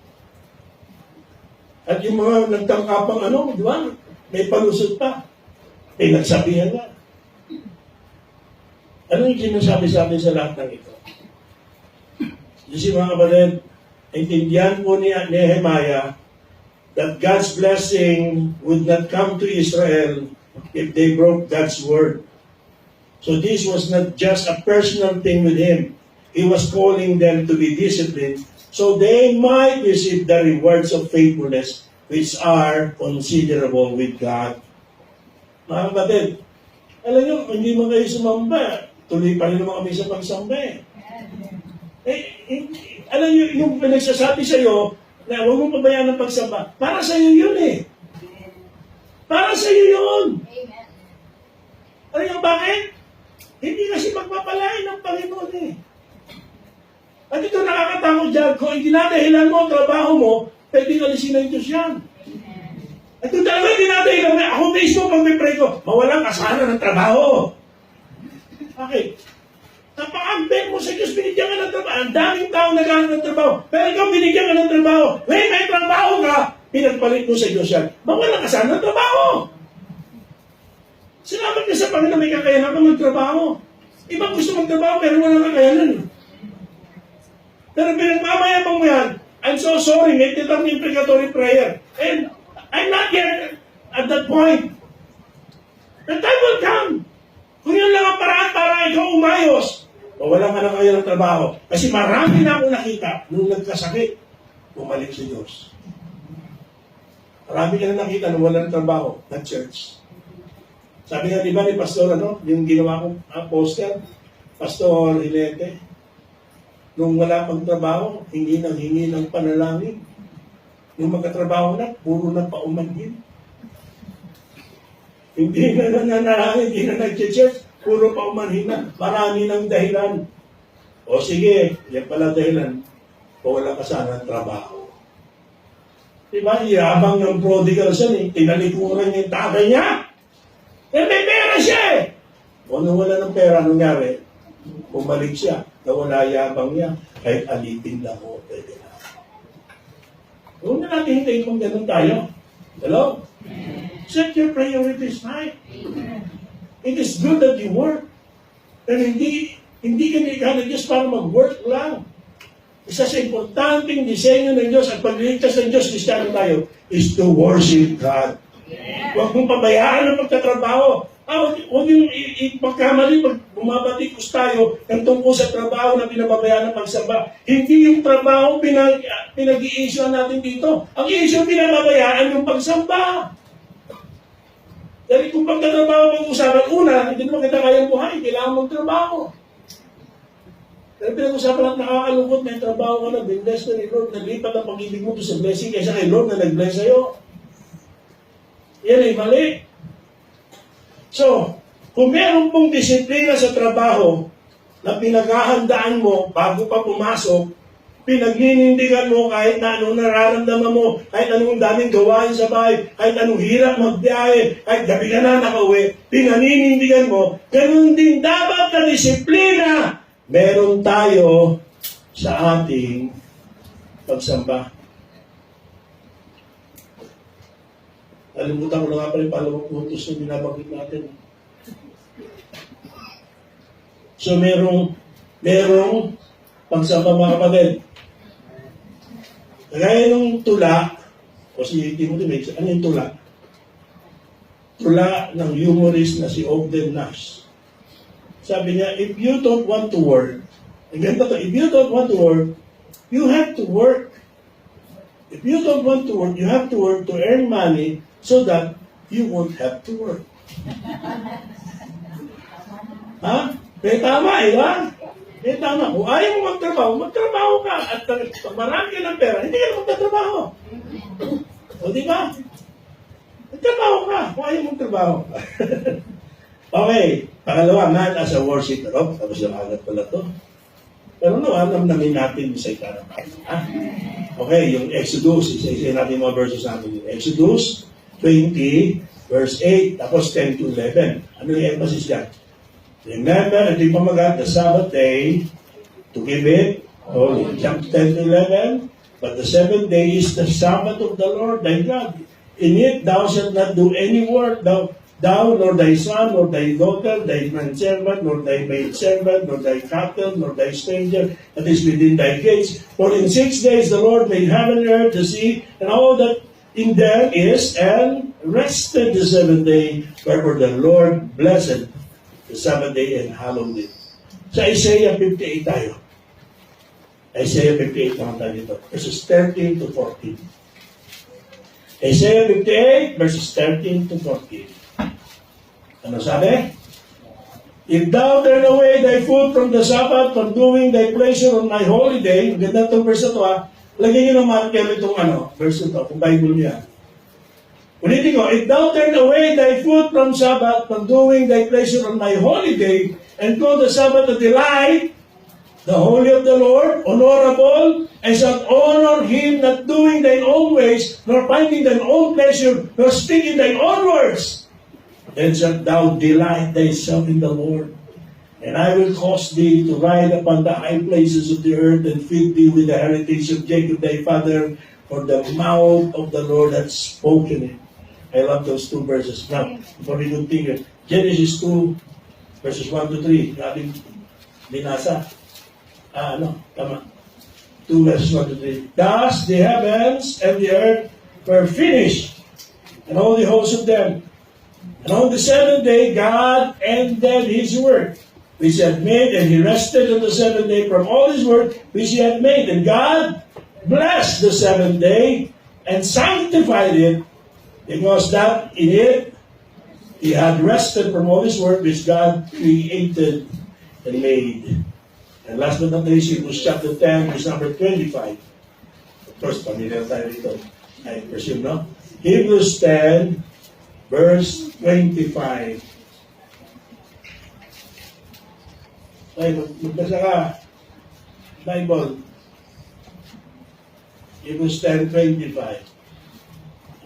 At yung mga nagtangkapang di ba? May palusot pa. Nagsabihan nga. Ano yung sinasabi sa atin sa lahat ng ito? Kasi mga kapatid, intindihan po ni Nehemiah that God's blessing would not come to Israel if they broke God's word. So this was not just a personal thing with him. He was calling them to be disciplined so they might receive the rewards of faithfulness which are considerable with God. Mga kapatid, alam nyo, hindi mo kayo sumamba, tuloy pa rin naman kami sa pagsamba alam nyo, yung pinagsasabi sa'yo, na huwag mong pabayaan ng pagsamba, para sa'yo yun Para sa'yo yun. Alam nyo bakit? Hindi kasi magpapalain ng Panginoon At ito nakakatakot dyan, kung itinadahilan mo ang trabaho mo, pwede alisin ng Diyos yan. At kung talaga dinadahilan mo, ako mismo pag may pray ko, mawalang kasana ng trabaho. Bakit? Napaka-unfair mo sa Diyos, binigyan ka ng trabaho. Ang daming tao naghahanap ng trabaho. Pero ikaw binigyan ka ng trabaho. May trabaho ka, pinagpalit mo sa Diyos yan. Mawalang kasana ng trabaho. Salamat ka sa Panginoon, may kakayanan ka magtrabaho. Ibang gusto magtrabaho, pero walang kakayanan. Pero pinagmamayabang mo yan, I'm so sorry, may titang imprecatory prayer. And I'm not yet at that point. The time will come. Kung yun lang ang paraan para ikaw umayos, mawalan ka na kayo ng trabaho. Kasi marami na akong nakita nung nagkasakit, bumalik sa Diyos. Marami ka na nakita nung walang trabaho na church. Sabi nga, di ba ni Pastor, yung ginawa kong poster, Pastor Hilete, nung wala pang trabaho, hingi ng panalangin. Yung magkatrabaho na, puro na paumanhin. Hindi na nananalangin, hindi na nag-church, puro paumanhin na. Marami ng dahilan. O sige, yan pala dahilan, o wala ka sana ng trabaho. Diba, yabang ng prodigal son, tinalikuran niya yung tatay niya. Eh, may pera siya eh. O nung wala ng pera, nangyari, bumalik siya, nawala yabang niya, kahit alipin lang o pwede na. Huwag na natin hintayin kung ganun tayo. Hello? Set your priorities high. It is good that you work. Pero hindi ka na Diyos para mag-work lang. Isa sa importanteng disenyo ng Diyos at pagliligtas ng Diyos, Kristiyano tayo, is to worship God. Huwag mong pabayaan ang pagtatrabaho. Huwag yung ipagkamali pag bumabatikos tayo ng tungkol sa trabaho na pinababayaan ng pagsamba. Hindi yung trabaho pinag-i-issue natin dito. Ang issue pinababayaan yung pagsamba. Dahil kung pagtatrabaho pag-usapan, una, hindi naman kita kayang buhay, kailangan mong trabaho. Pero pinag-usapan natin nakakalungkot na yung trabaho ka na, binbless na ni Lord, naglipat ang pag-ibig mo to sa blessing kaysa kay Lord na nag-bless sa'yo. Yan ay mali. So, kung meron pong disiplina sa trabaho na pinaghahandaan mo bago pa pumasok, pinagninindigan mo kahit na anong nararamdaman mo, kahit anong daming gawain sa bahay, kahit anong hirap magbiyahe, kahit gabi ka na nakauwi, pinaninindigan mo, ganun din dapat na disiplina meron tayo sa ating pagsamba. Kalimutan ko na nga pala yung palawang puntos na binabanggit natin. So, merong pagsamba mga kapatid. Kagaya ng tula, o si Timothy Mix, ano yung tula? Tula ng humorist na si Ogden Nash. Sabi niya, if you don't want to work, ganito to, if you don't want to work, you have to work. If you don't want to work, you have to work to earn money so that you won't have to work. Ha? May tama, ba? May tama. Kung ayaw mo magtrabaho ka. At pag marami ka ng pera, hindi ka na magtatrabaho. O di ba? Magtrabaho ka. Kung ayaw magtrabaho. Okay. Pangalawa, man as a worshiper. Tapos yung agad pala to. Pero alam namin natin sa ikarapay. Okay, yung Exodus. Isa-isa natin mga verses natin. Yung Exodus 20, verse 8, tapos 10 to 11. Ano yung emphasis dyan? Remember, hindi pa the Sabbath day to keep it holy. Chapter 10 to 11. But the seventh day is the Sabbath of the Lord thy God. In it thou shalt not do any work, thou nor thy son, nor thy daughter, thy manservant, nor thy maidservant, nor thy cattle, nor thy stranger that is within thy gates. For in 6 days the Lord made heaven and earth, the sea, and all that in them is, and rested the seventh day. Wherefore the Lord blessed the Sabbath day and hallowed it. Sa Isaiah 58 tayo. Isaiah 58 naman tayo dito. Verses 13 to 14. Isaiah 58, verses 13 to 14. Ano sabi? If thou turn away thy foot from the Sabbath, from doing thy pleasure on my holy day, ganda itong verse na ito lagyan nyo ng marker itong verse na ito, kung Bible niya. Ulitin ko, if thou turn away thy foot from Sabbath, from doing thy pleasure on my holy day, and call the Sabbath a delight, the holy of the Lord, honorable, and shalt honor him, not doing thine own ways, nor finding thine own pleasure, nor speaking thine own words, then shalt thou delight thyself in the Lord. And I will cause thee to ride upon the high places of the earth, and feed thee with the heritage of Jacob thy father, for the mouth of the Lord hath spoken it. I love those two verses. Now, before we continue, Genesis 2, verses 1 to 3, yung ating binasa. Tama. 2 verses 1 to 3. Thus the heavens and the earth were finished, and all the hosts of them. And on the seventh day God ended his work which he had made, and he rested on the seventh day from all his work which he had made. And God blessed the seventh day and sanctified it, because that in it he had rested from all his work which God created and made. And last but not least, Hebrews chapter 10, verse number 25. Of course, familiar tayo dito. I presume, no? Hebrews 10, verse 25. Ay, magbasa ka. Bible. Hebrews 10, 25.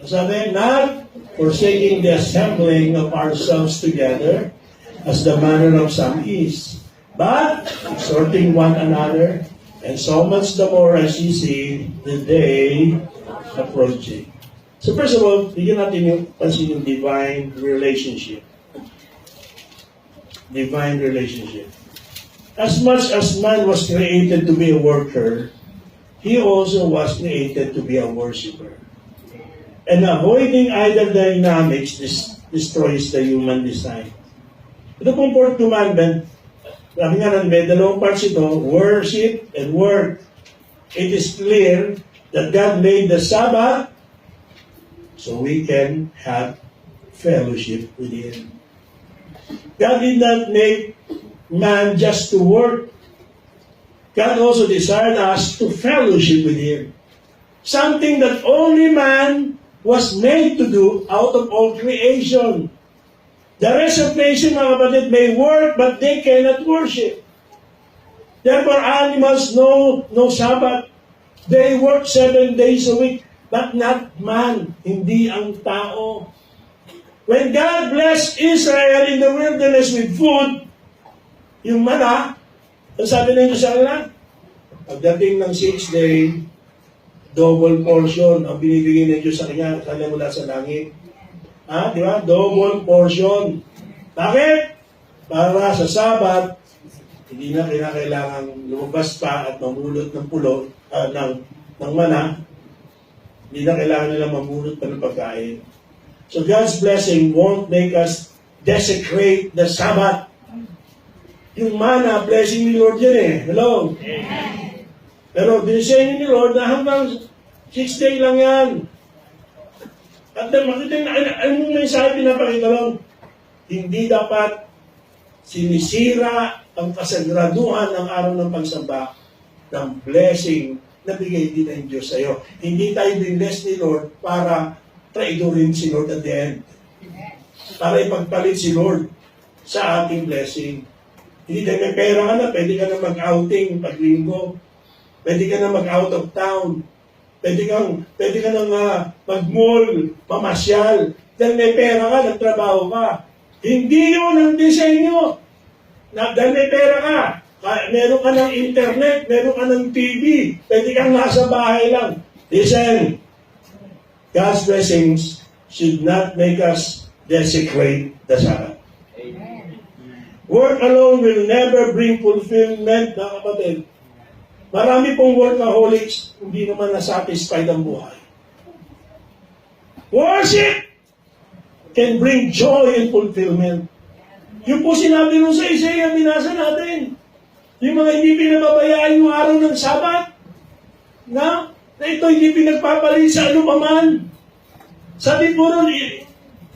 Sabi, not forsaking the assembling of ourselves together, as the manner of some is, but exhorting one another, and so much the more as you see the day approaching. So first of all, bigyan natin yung pansin yung divine relationship. Divine relationship. As much as man was created to be a worker, he also was created to be a worshiper. And avoiding idol dynamics destroys the human design. Ito pong fourth commandment, sabi nga nun, may dalawang parts ito, worship and work. It is clear that God made the Sabbath so we can have fellowship with Him. God did not make man just to work. God also desired us to fellowship with Him. Something that only man was made to do out of all creation. The rest of creation, mga kapatid, may work, but they cannot worship. Therefore, animals know no Sabbath. They work 7 days a week, but not man, hindi ang tao. When God blessed Israel in the wilderness with food, yung mana, ang sabi na sa kanila, pagdating ng 6th day, double portion ang binibigay ng Diyos sa kanya mula sa langit. Di ba? Double portion. Bakit? Para sa Sabbath, hindi na kailangan lumabas pa at mamulot ng pulo, ng mana. Hindi na kailangan nila mamulot pa ng pagkain. So God's blessing won't make us desecrate the Sabbath. Yung mana, blessing ni Lord yan eh. Hello? Amen. Pero dinisenyo ni Lord na hanggang 6 day lang yan. At makita na, anong mensahe pinapakita lang? Hindi dapat sinisira ang kasagraduhan ng araw ng pagsamba ng blessing na bigay din ng Diyos sa iyo. Hindi tayo binless ni Lord para traidorin si Lord at the end. Para ipagpalit si Lord sa ating blessing. Hindi tayo may pera ka na, pwede ka na mag-outing pag-linggo. Pwede ka na mag-out of town. Pwede ka na mag-mall, mamasyal. Dahil may pera ka, nagtrabaho ka. Hindi yun ang disenyo. Dahil may pera ka, meron ka ng internet, meron ka ng TV, pwede kang nasa bahay lang. Listen, God's blessings should not make us desecrate the Sabbath. Amen. Work alone will never bring fulfillment, mga kapatid. Marami pong workaholics, hindi naman na-satisfied ang buhay. Worship can bring joy and fulfillment. Yung po sinabi nung sa Isaiah, binasa natin. Yung mga hindi pinababayaan yung araw ng Sabat, na ito hindi pinagpapalit sa anupaman. Sabi po ron,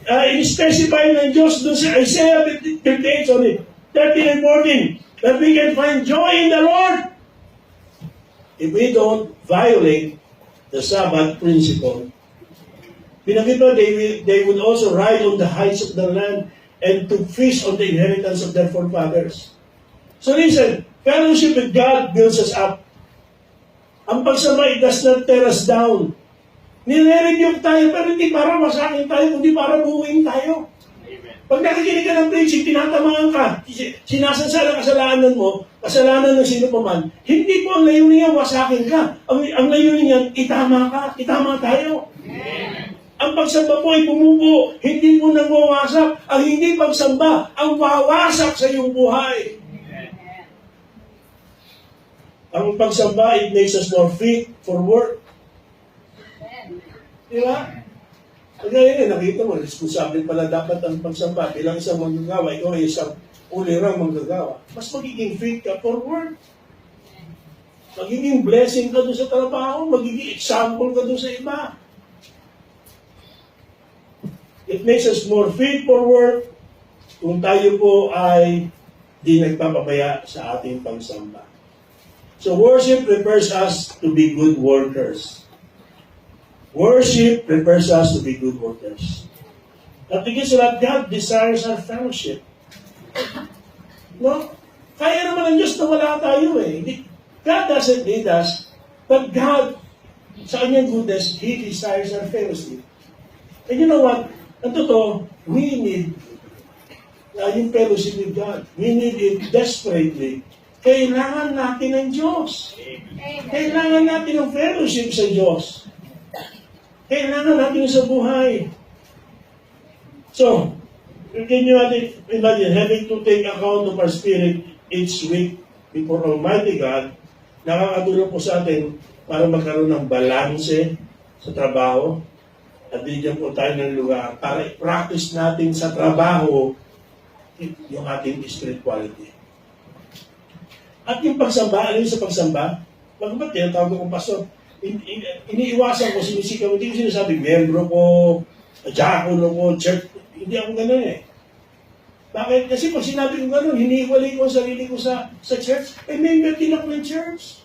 in-specify ng Diyos doon sa Isaiah 13 and 14, that we can find joy in the Lord. If we don't violate the Sabbath principle, pinagit pa, they will also ride on the heights of the land and to feast on the inheritance of their forefathers. So listen, fellowship with God builds us up. Ang pagsamba, it does not tear us down. Nire-rebuke tayo, pero hindi para masakin tayo, kundi para buuin tayo. Pag nakikinig ka ng preaching, tinatamaan ka, sinasansala kasalanan mo, kasalanan ng sino pa man, hindi po ang layunin niya, wasakin ka. Ang layunin niya, itama tayo. Amen. Ang pagsamba po ay bumubuo, hindi po nangwawasak. Ang hindi pagsamba, ang wawasak sa iyong buhay. Amen. Ang pagsamba, it makes us more fit for work. Di ba? Kaya yun, nakita mo, responsable pala dapat ang pagsamba. Bilang isang manggagawa, ikaw ay isang ulirang manggagawa. Mas magiging fit ka for work. Magiging blessing ka doon sa trabaho, magiging example ka doon sa iba. It makes us more fit for work kung tayo po ay di nagpapabaya sa ating pagsamba. So worship prepares us to be good workers. Worship prepares us to be good workers. At higit sa lahat, God desires our fellowship. No? Kaya naman ang Diyos na wala tayo eh. God doesn't need us, but God, sa kanyang goodness, He desires our fellowship. And you know what? Ang totoo, we need yung fellowship with God. We need it desperately. Kailangan natin ng Diyos. Kailangan natin ng fellowship sa Diyos. Kailangan natin sa buhay. So, can you imagine having to take account of our spirit each week before Almighty God, nakakatulong po sa atin para magkaroon ng balanse sa trabaho at bigyan po tayo ng lugar para i-practice natin sa trabaho yung ating spirituality. At yung pagsamba, ano yung sa pagsamba? Ba't tinatawag ko pastor? Iniiwasan ko, sinisikaw, hindi ko sinasabi, membro ko, diakono ko, church. Hindi ako ganun eh. Bakit? Kasi pag sinabi ko ganun, hiniwalay ko ang sarili ko sa church, eh member din ako ng church.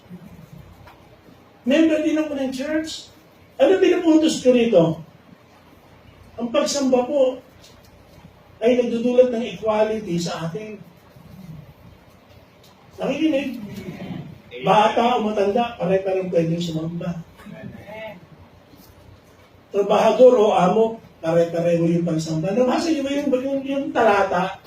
Member din ako ng church. Ano pinaputos ko rito? Ang pagsamba po ay nagdudulot ng equality sa atin. Nakikinig? Bata o matanda, pare-parang pwedeng sumamba. Trabahador o amo, pare-pareho yung pagsamba. Nabasa niyo ba yung talata?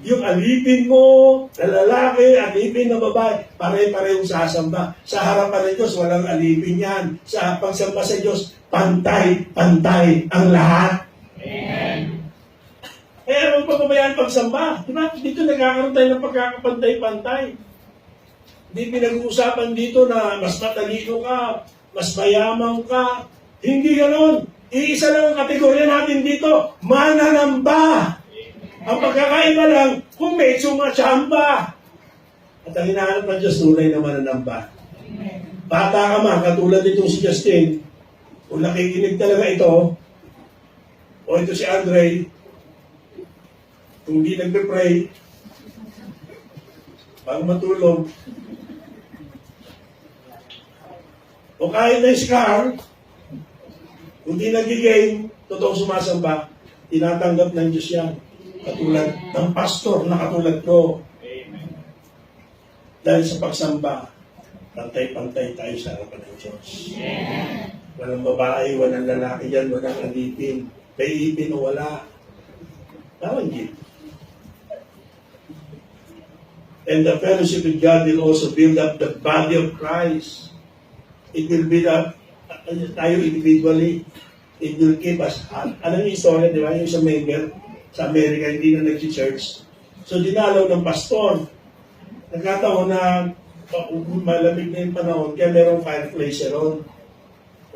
Yung alipin mo, na lalaki, alipin na babae, pare-parehong sasamba. Sa harapan ng Diyos, walang alipin yan. Sa pagsamba sa Diyos, pantay-pantay ang lahat. Amen. Kaya huwag pababayaan pagsamba. Diba? Dito nagkakaroon tayo ng pagkakapantay-pantay. Hindi pinag-uusapan dito na mas matalino ka, mas mayaman ka. Hindi ganoon. Iisa lang ang kategorya natin dito, mananamba. Ang pagkakaiba lang, kung may sumatsamba. At ang hinahanap ng Diyos, tunay na mananamba. Bata ka man, katulad itong si Justin, kung nakikinig talaga ito, o ito si Andre, kung di nagpe-pray, bago matulog, o kahit na scar, kung di nagigame, totoong sumasamba, tinatanggap ng Diyos yan. Katulad ng pastor na katulad ko. Amen. Dahil sa pagsamba, pantay-pantay tayo sa harapan ng Diyos. Amen. Walang babae, walang lalaki yan, walang alipin. May ipin o wala. Parang gift. And the fellowship with God will also build up the body of Christ. It will build up tayo individually. It will keep us. Alam niyo yung story, di ba? Yung sa member sa Amerika, hindi na nag-church. So, dinalaw ng pastor. Nagkataon na malamig na yung panahon, kaya merong fireplace ron.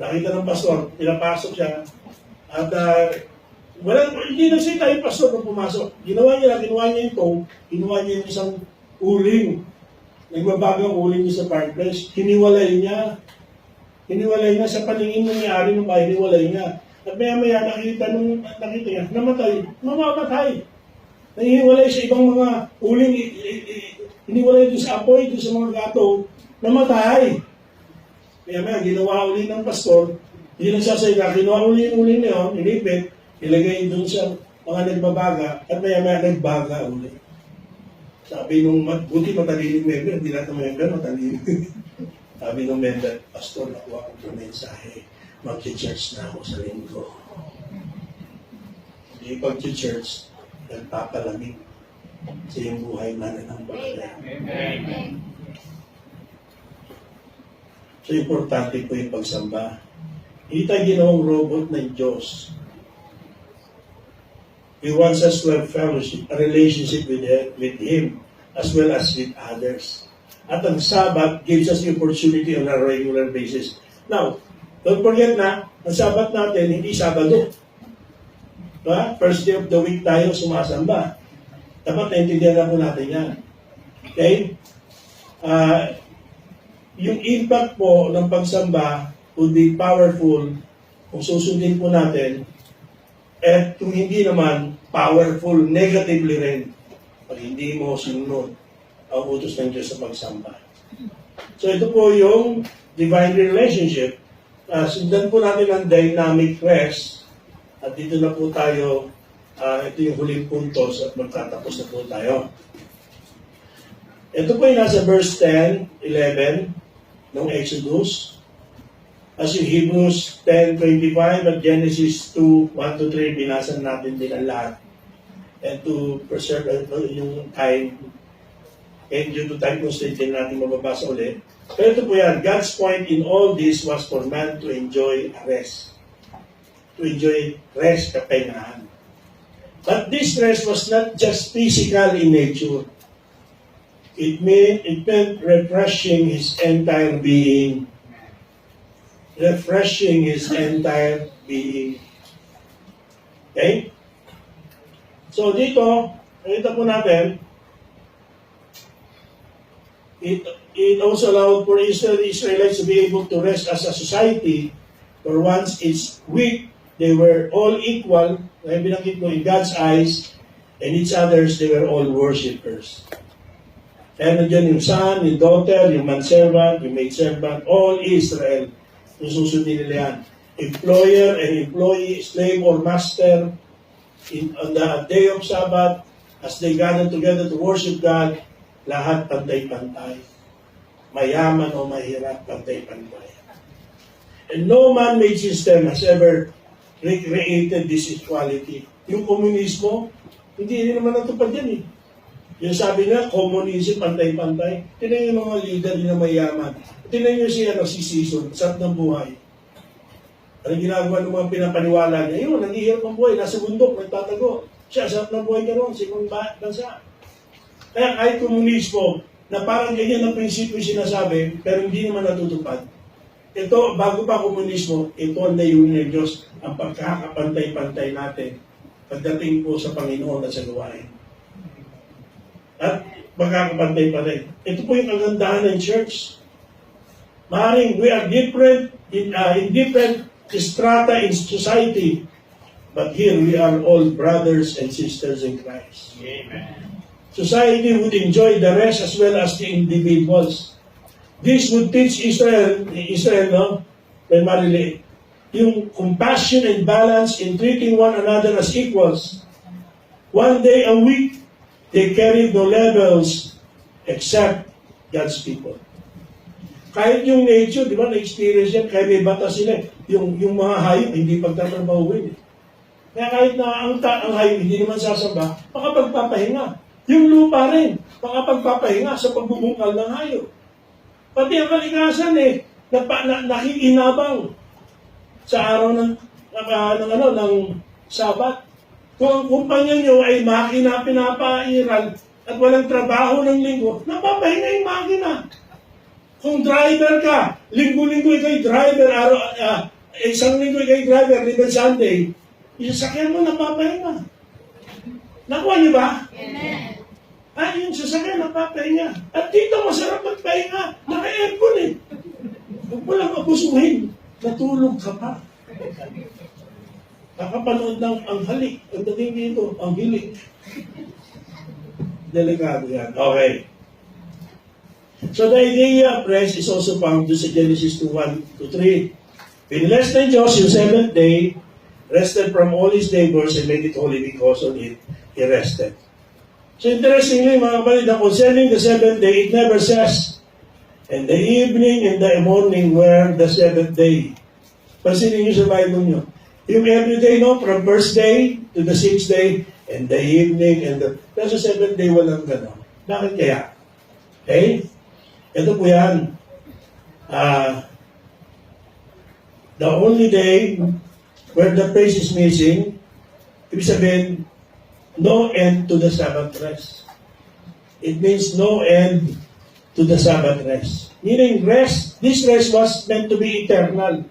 Nakita ng pastor, pinapasok siya. At hindi nagsita yung pastor nung pumasok. Ginawa niya ito, ginawa niya yung isang uling. Nagbabagang uling niya sa fireplace. Hiniwalay niya sa paningin nangyari nung hiniwalay niya. At maya-maya nakita niya, namatay, mamamatay. Nahihiwalay sa ibang mga uling, hiniwalay doon sa apoy, doon sa mga gato, namatay. Maya-maya, ginawa uli ng pastor, hindi nagsasayla, ginawa uli yung uling niya, inipit, ilagay doon sa mga nagbabaga, at maya-maya nagbaga uli. Sabi nung, buti matalinig member, hindi lahat ng member matalinig. Sabi nung member, pastor, nakuha ko ng mensahe. Mag-church na ako sa linggo. Hindi pag-church, nagpapalamig sa iyong buhay mananambala. Amen. So, importante po yung pagsamba. Hindi tayo ginawang robot ng Diyos. He wants us to have fellowship, a relationship with Him, as well as with others. At ang Sabbath gives us the opportunity on a regular basis. Now, don't forget na, ang Sabbath natin, hindi Sabado. Diba? First day of the week tayo sumasamba. Dapat naintindihan na po natin yan. Okay? Yung impact po ng pagsamba would be powerful kung susundin po natin, at kung hindi naman, powerful negatively rin pag hindi mo sinunod ang utos ng Diyos sa pagsamba. So ito po yung divine relationship. Sundan po natin ang dynamic rest, at dito na po tayo, ito yung huling puntos at magtatapos na po tayo. Ito po yung nasa verse 10, 11 ng Exodus. As yung Hebrews 10:25 at Genesis 2:1-3, binasan natin din ang lahat. And to preserve yung time, and due to time constraint, din natin mababasa ulit. Pero ito po yan, God's point in all this was for man to enjoy rest. To enjoy rest, kapahingahan. But this rest was not just physical in nature. It meant refreshing his entire being. Refreshing his entire being. Okay? So dito, nakita po natin, it also allowed for the Israelites to be able to rest as a society, for once it's weak, they were all equal, kaya binanggit ko, in God's eyes, and each others, they were all worshippers. Kaya nandiyan yung son, yung daughter, yung manservant, yung maidservant, all Israel. Yung susundin nila yan. Employer and employee, slave or master, on the day of Sabbath, as they gather together to worship God, lahat pantay-pantay. Mayaman o mahirap, pantay-pantay. And no man-made system has ever recreated this equality. Yung komunismo, hindi naman natupad yan eh. Yung sabi nga, communism, pantay-pantay. Tinan yung mga leader yung mayaman. Tinan nyo siya, si Season, sarap ng buhay. Ano ginagawa ng mga pinapaniwala niya? Yun, naghihirap ang buhay, nasa bundok, nagtatago. Siya, sarap ng buhay ka ron, sikong bansa. Kaya kahit komunismo, na parang ganyan ang prinsipyo sinasabi, pero hindi naman natutupad. Ito, bago pa komunismo, ito ang layunin ng Diyos, ang pagkakapantay-pantay natin pagdating po sa Panginoon at sa gawain. At magkakapantay pa rin. Ito po yung kagandahan ng church. Maaaring we are different in different strata in society, but here we are all brothers and sisters in Christ. Amen. Society would enjoy the rest as well as the individuals. This would teach Israel, no, primarily, yung compassion and balance in treating one another as equals. One day a week, they carry no labels except God's people. Kahit yung nature, di ba, na-experience yan, kaya may bata sila. Yung mga hayop, hindi pagtatrabahuin. Kaya kahit na ang hayop hindi naman sasamba, makapagpapahinga. Yung lupa rin, makapagpapahinga sa pagbubungkal ng hayop. Pati ang kalikasan nakikinabang sa araw ng Sabat. Kung ang kumpanya nyo ay makina pinapairal at walang trabaho ng linggo, napapahinga yung makina. Kung driver ka, linggo-linggo ikay driver, isang linggo ikay driver, libre Sunday, yung sasakyan mo napapahinga. Nakuha niyo ba? Amen. Yung sasakyan napapahinga. At dito masarap magpahinga. Naka-aircon eh. Huwag mo lang abusuhin. Natulog ka pa. Nakapanood ng ang halik. Ang dating dito, ang hilik. Delikado yan. Okay. So the idea of rest is also found sa Genesis 2:1-3. Pinless ng Diyos yung seventh day, rested from all his labors and made it holy because on it, he rested. So interestingly, mga kapatid, concerning the seventh day, it never says, and the evening and the morning were the seventh day. Pansinin niyo sa Bible niyo. Yung everyday, no, from first day to the sixth day, and the evening, and the... Pero sa seventh day, walang gano'n. Bakit kaya? Okay? Ito po yan. The only day where the praise is missing, ibig sabihin, no end to the Sabbath rest. It means no end to the Sabbath rest. Meaning rest, this rest was meant to be eternal.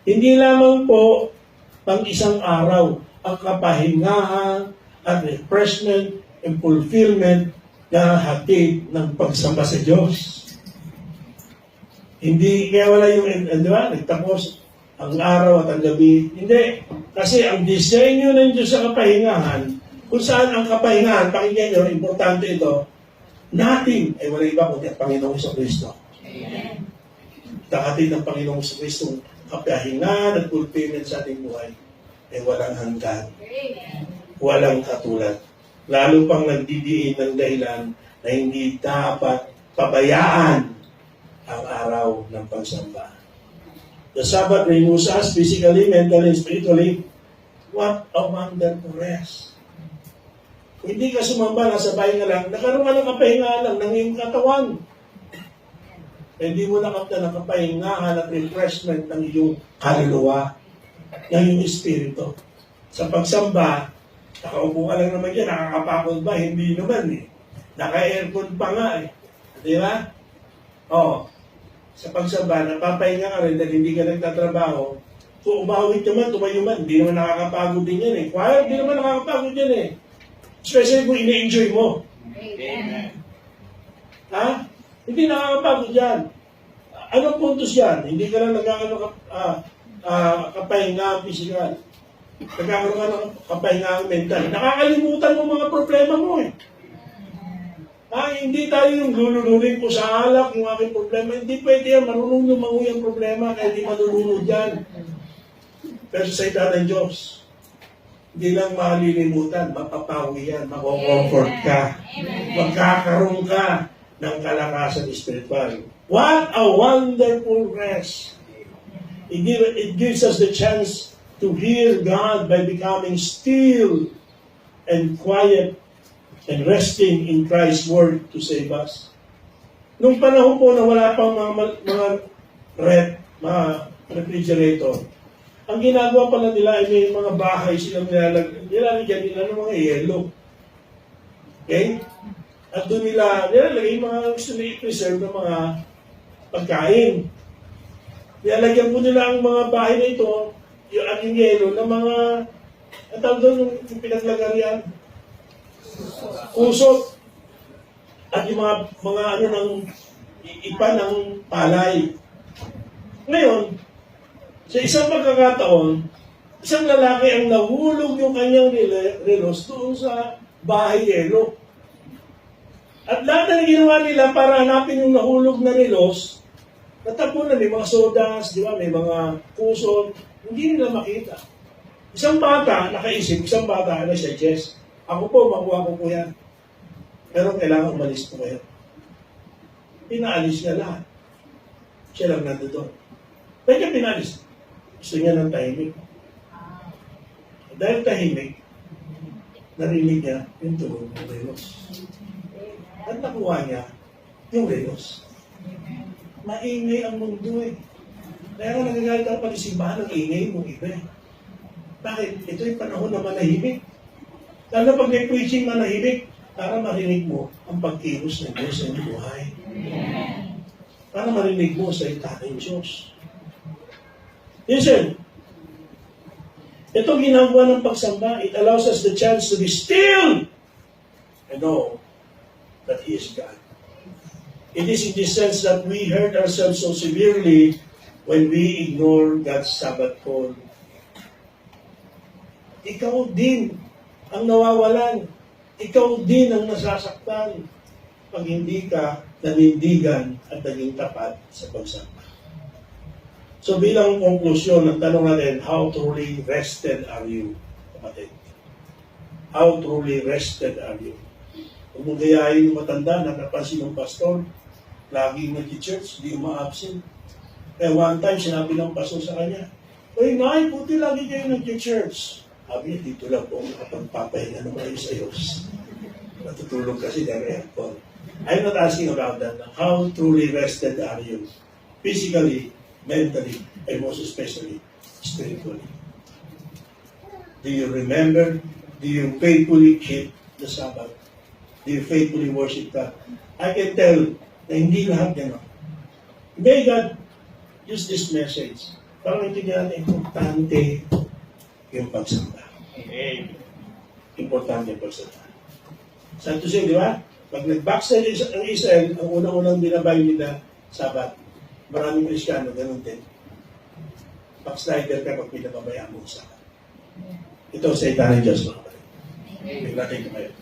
Hindi lamang po pang isang araw ang kapahingahan at refreshment and fulfillment na hatid ng pagsamba sa Diyos. Hindi, kaya wala yung, di ba, nagtapos ang araw at ang gabi. Hindi. Kasi ang disenyo ng Diyos sa kapahingahan, kung saan ang kapahingahan, pakinggan nyo, importante ito, nothing ay wala iba kundi ang Panginoong Kristo. Amen. Takatid ng Panginoong Kristo, kapahingahan at fulfillment sa ating buhay ay walang hanggan. Walang katulad. Lalo pang nagdidiin ng dahilan na hindi dapat pabayaan ang araw ng pagsamba. The Sabbath renews us physically, mentally, and spiritually. What a wonderful rest. Kung hindi ka sumamba, nasa bahay nga lang, nakaroon ka ng kapahingahan lang ng iyong katawan. Hindi mo nakapta ng kapahingahan at refreshment ng iyong kaluluwa, ng iyong espiritu. Sa pagsamba, nakaupo ka lang naman yan, nakakapagod ba? Hindi naman eh. Naka-aircon pa nga eh. Di ba? Oo. Sa pagsamba, napapahinga ka rin dahil hindi ka nagtatrabaho. Kung umawit naman, tumayo man, hindi naman nakakapagod din yan eh. Choir, hindi naman nakakapagod yan eh. Especially kung ina-enjoy mo. Amen. Ha? Hindi nakakapagod yan. Anong puntos yan? Hindi ka lang kapahinga physical. Nagkakaroon ka ng kapahinga mental. Nakakalimutan mo mga problema mo eh. Hindi tayo yung lululunin ko sa alak, yung aking problema. Hindi pwede yan. Marunong lumangoy ang problema kaya hindi malulunod yan. Pero sa salita ng Diyos, hindi lang malilimutan, mapapawi yan, mako-comfort ka. Magkakaroon ka ng kalakasan spiritual. What a wonderful rest! It gives us the chance to hear God by becoming still and quiet and resting in Christ's word to save us. Nung panahon po na wala pang mga refrigerator, ang ginagawa pala nila ay may mga bahay silang nilalagyan nila ng mga yelo. Okay? At doon nila nilalagay yung mga gusto nila i-preserve ng mga pagkain. Nilalagyan po nila ang mga bahay na ito, yung yelo, ng mga, ang tawag doon yung pinaglagarian, usot. At yung mga ano ng ipa ng palay. Ngayon, sa isang pagkakataon, isang lalaki ang nahulog yung kanyang relos doon sa bahay yelo. At lahat na ginawa nila para hanapin yung nahulog na relos, natapunan, may mga sodas, di ba? May mga kusot, hindi nila makita. Isang bata, nakaisip, isang bata, suggest, ako po, makuha ko po yan. Pero kailangan umalis po kayo. Pinaalis niya lahat. Siya lang nandoon. Kaya pinalis. Gusto niya ng tahimik. Dahil tahimik, narinig niya yung tunog ng relos. At nakuha niya yung relos. Maingay ang mundo eh. Kaya kung nagagalit ang pag-isimbahan, ang ingay mong iba eh. Bakit? Ito yung panahon na manahimik. Lalo pag may preaching manahimik, para marinig mo ang pagkilos ng Diyos sa iyong buhay. Para marinig mo sa ita ng Diyos. Listen, itong ginagawa ng pagsamba, it allows us the chance to be still and know that He is God. It is in this sense that we hurt ourselves so severely when we ignore God's Sabbath call. Ikaw din ang nawawalan. Ikaw din ang nasasaktan pag hindi ka nanindigan at naging tapat sa pagsamba. So bilang konklusyon, ang tanong natin, how truly rested are you, kapatid? How truly rested are you? Kung mong gayahin yung matanda na napansin ng pastor, laging nag-church, di uma-absent. Kaya one time, sinabi ng pastor sa kanya, "Uy, Nay, puti lagi kayo nag-church." Sabi niya, dito lang po makapagpapahinga ng maayos sa Diyos. Natutulog kasi dahil aircon. I'm not asking about that. How truly rested are you? Physically, mentally, and most especially, spiritually. Do you remember? Do you faithfully keep the Sabbath? Do you faithfully worship God? I can tell Na hindi lahat gano'n. May God use this message para maintindihan na importante yung pagsamba. Amen. Importante yung pagsamba. Saan to say, di ba? Pag nag-backslide ang Israel, ang unang-unang binabay nila, Sabbath. Maraming Kristyano, ganun din. Backslider ka pag pinababayaan mo sa Sabbath. Ito sa ita ng Diyos, mga kapatid. Bigla kayo.